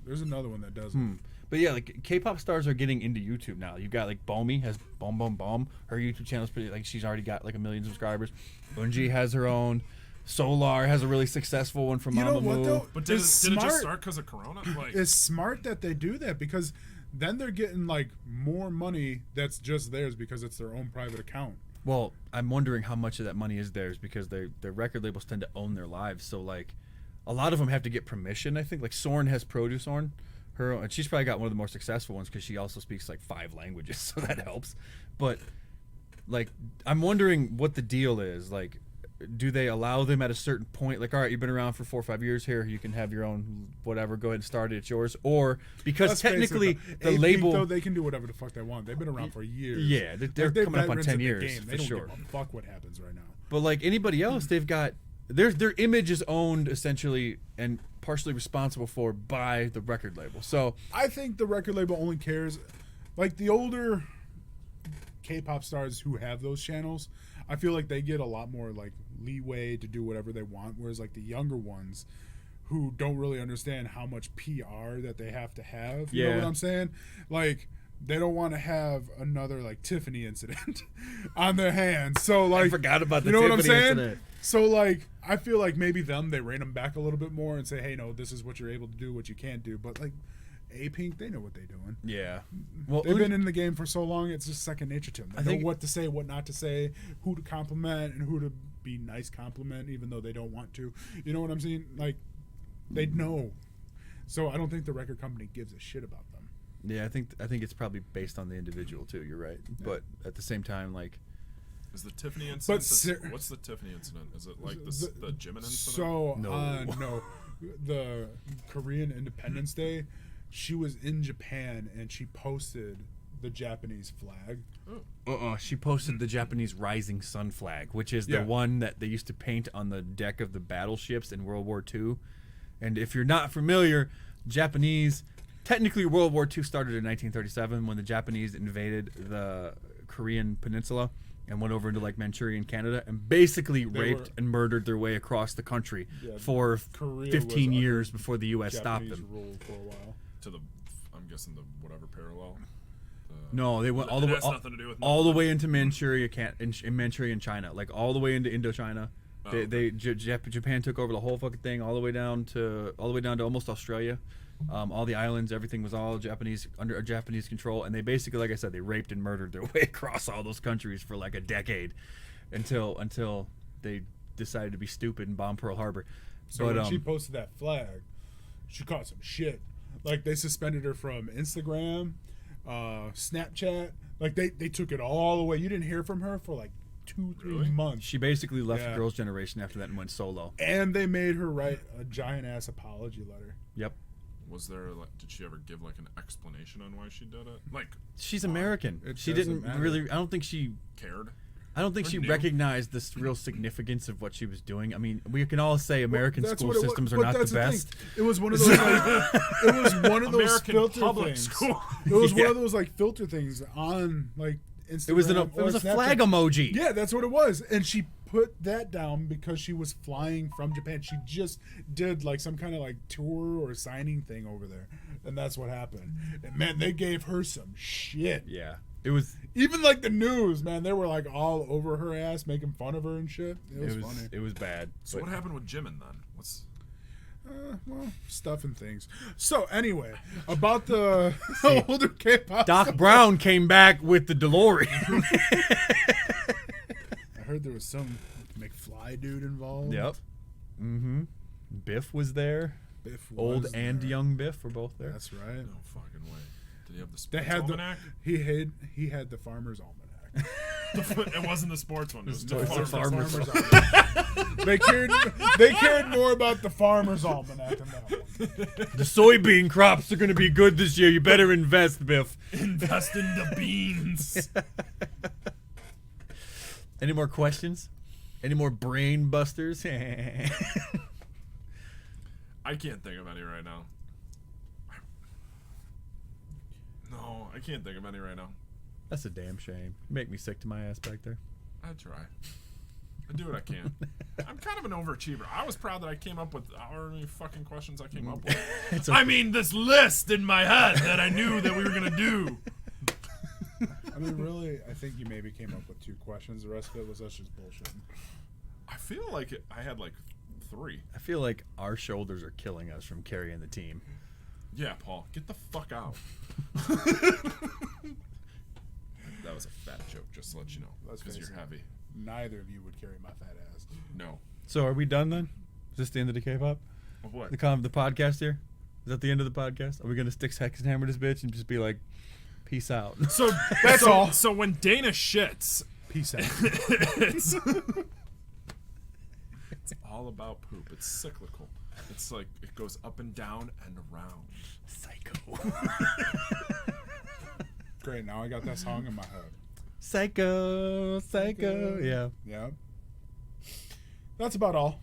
There's another one that does it. But yeah, like K-pop stars are getting into YouTube now. You've got like Bomi has Bom Bom Bom. Her YouTube channel's pretty, like, she's already got like 1 million subscribers. Eunji has her own. Solar has a really successful one from You know Mamamoo. what though? But did it It's just smart. start because of Corona? Like, It's smart that they do that because then they're getting like more money that's just theirs because it's their own private account. Well, I'm wondering how much of that money is theirs, because their record labels tend to own their lives. So like, a lot of them have to get permission. I think like Sorn has Produce Orn, her, and she's probably got one of the more successful ones because she also speaks like 5 languages, so that helps. But like, I'm wondering what the deal is. Like, do they allow them at a certain point, like, all right, you've been around for 4 or 5 years here, you can have your own whatever, go ahead and start it, it's yours? Or because Let's face it, technically the AP, label, though, they can do whatever the fuck they want. They've been around for years. yeah, they're Like, they're coming up on veterans 10 in the years game. for They don't sure. give a fuck what happens right now. But like anybody else, they've got their image is owned essentially and partially responsible for by the record label. So I think the record label only cares, like the older K-pop stars who have those channels, I feel like they get a lot more like leeway to do whatever they want, whereas like the younger ones who don't really understand how much PR that they have to have, you know what I'm saying? Like they don't want to have another like Tiffany incident on their hands. So like I forgot about the you know Tiffany what I'm saying? incident. So like I feel like maybe they rein them back a little bit more and say, hey, no, this is what you're able to do, what you can't do. But like A-Pink, they know what they're doing. Yeah. Well, They've been in the game for so long, it's just second nature to them. They think know what to say, what not to say, who to compliment, and who to be nice compliment, even though they don't want to. You know what I'm saying? Like, they know. So I don't think the record company gives a shit about them. Yeah, I think it's probably based on the individual too. You're right, but at the same time, like, is the Tiffany incident? What's the Tiffany incident? Is it like the Jimin incident? So No. The Korean Independence Day, she was in Japan and she posted the Japanese flag. She posted the Japanese rising sun flag, which is the one that they used to paint on the deck of the battleships in World War II. And if you're not familiar, Japanese, technically World War II started in 1937 when the Japanese invaded the Korean peninsula and went over into like Manchurian Canada and basically raped and murdered their way across the country for Korea 15 years before the U.S. stopped them. Rule for a while. To the, I'm guessing the whatever parallel. No, they went all the way all the way into Manchuria, in Manchuria and China, like all the way into Indochina. Japan took over the whole fucking thing, all the way down to almost Australia. All the islands, everything was all Japanese, under Japanese control, and they basically, like I said, they raped and murdered their way across all those countries for like a decade, until they decided to be stupid and bomb Pearl Harbor. So when she posted that flag, she caught some shit. Like they suspended her from Instagram, Snapchat. Like they took it all away. You didn't hear from her for like 2-3 months. She basically left Girls' Generation after that and went solo. And they made her write a giant ass apology letter. Yep. Was there did she ever give like an explanation on why she did it? Like she's American. She didn't really. I don't think she cared. I don't think she recognized the real significance of what she was doing. I mean, we can all say American school systems are not the best. It was one of those. It was one of those filter things. School. It was one of those like filter things on like Instagram. It was a Snapchat. flag emoji. Yeah, that's what it was. And she put that down because she was flying from Japan. She just did like some kind of like tour or signing thing over there, and that's what happened. And man, they gave her some shit. Yeah. It was even like the news, man. They were like all over her ass, making fun of her and shit. It was funny. It was bad. So what happened with Jimin then? What's well, stuff and things. So anyway, about the older K-pop. Doc Brown came back with the DeLorean. I heard there was some McFly dude involved. Yep. Mm-hmm. Biff was there. Biff was Old there. and young Biff were both there. That's right. no fucking way? Did he have the They sports had almanac? he had the Farmer's Almanac. It wasn't the sports one. It was the It's the farmer's. Farmer's They cared more about the Farmer's Almanac than that one. The soybean crops are going to be good this year. You better invest, Biff. Invest in the beans. Any more questions? Any more brain busters? I can't think of any right now. No, I can't think of any right now. That's a damn shame. You make me sick to my ass back there. I try. I do what I can. I'm kind of an overachiever. I was proud that I came up with however many fucking questions I came up with. I mean, this list in my head that I knew that we were going to do. I mean, really, I think you maybe came up with 2 questions. The rest of it was us just bullshitting. I feel like I had like 3. I feel like our shoulders are killing us from carrying the team. Yeah, Paul, get the fuck out. That was a fat joke, just to let you know. Because you're heavy. Neither of you would carry my fat ass. No. So are we done then? Is this the end of the K-pop? Of what? The podcast here? Is that the end of the podcast? Are we going to stick hex and hammer this bitch and just be like, peace out? So that's all. So when Dana shits, Peace out. it's all about poop. It's cyclical. It's like it goes up and down and around. Psycho. Great, now I got that song in my head. Psycho. Yeah. Yeah. That's about all.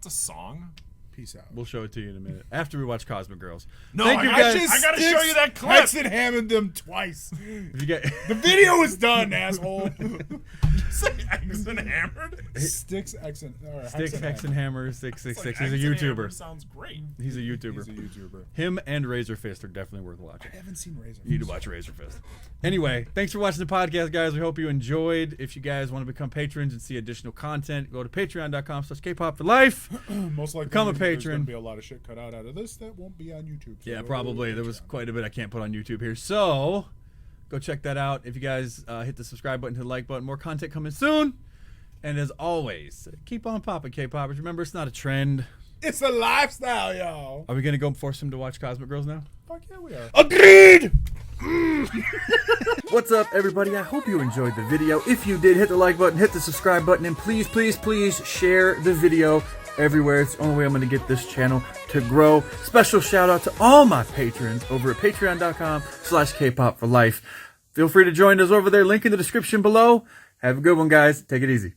That's a song? Peace out. We'll show it to you in a minute after we watch Cosmic Girls. No, Thank you guys. I gotta show you that clip. Hex and Hammond them twice. If you get The video is done, asshole. Say X and Hammered? Sticks, X, and Sticks, Hex, and Hammer 666. He's a X and Hammered YouTuber. sounds great. He's a YouTuber. He's a YouTuber. Him and Razor Fist are definitely worth watching. I haven't seen Razor. You need to watch Razor Fist. Anyway, thanks for watching the podcast, guys. We hope you enjoyed. If you guys want to become patrons and see additional content, go to patreon.com/kpopforlife. Most likely, Become a there's patron. going to be a lot of shit cut out of this that won't be on YouTube. So Yeah, go probably. to There was Patreon. quite a bit I can't put on YouTube here. So, go check that out. If you guys hit the subscribe button, hit the like button, more content coming soon. And as always, keep on popping, K-Poppers. Remember, it's not a trend. It's a lifestyle, y'all. Are we going to go force him to watch Cosmic Girls now? Fuck yeah, we are. Agreed! What's up, everybody? I hope you enjoyed the video. If you did, hit the like button, hit the subscribe button, and please, please, please share the video everywhere. It's the only way I'm going to get this channel to grow. Special shout out to all my patrons over at patreon.com/kpopforlife. Feel free to join us over there. Link in the description below. Have a good one, guys. Take it easy.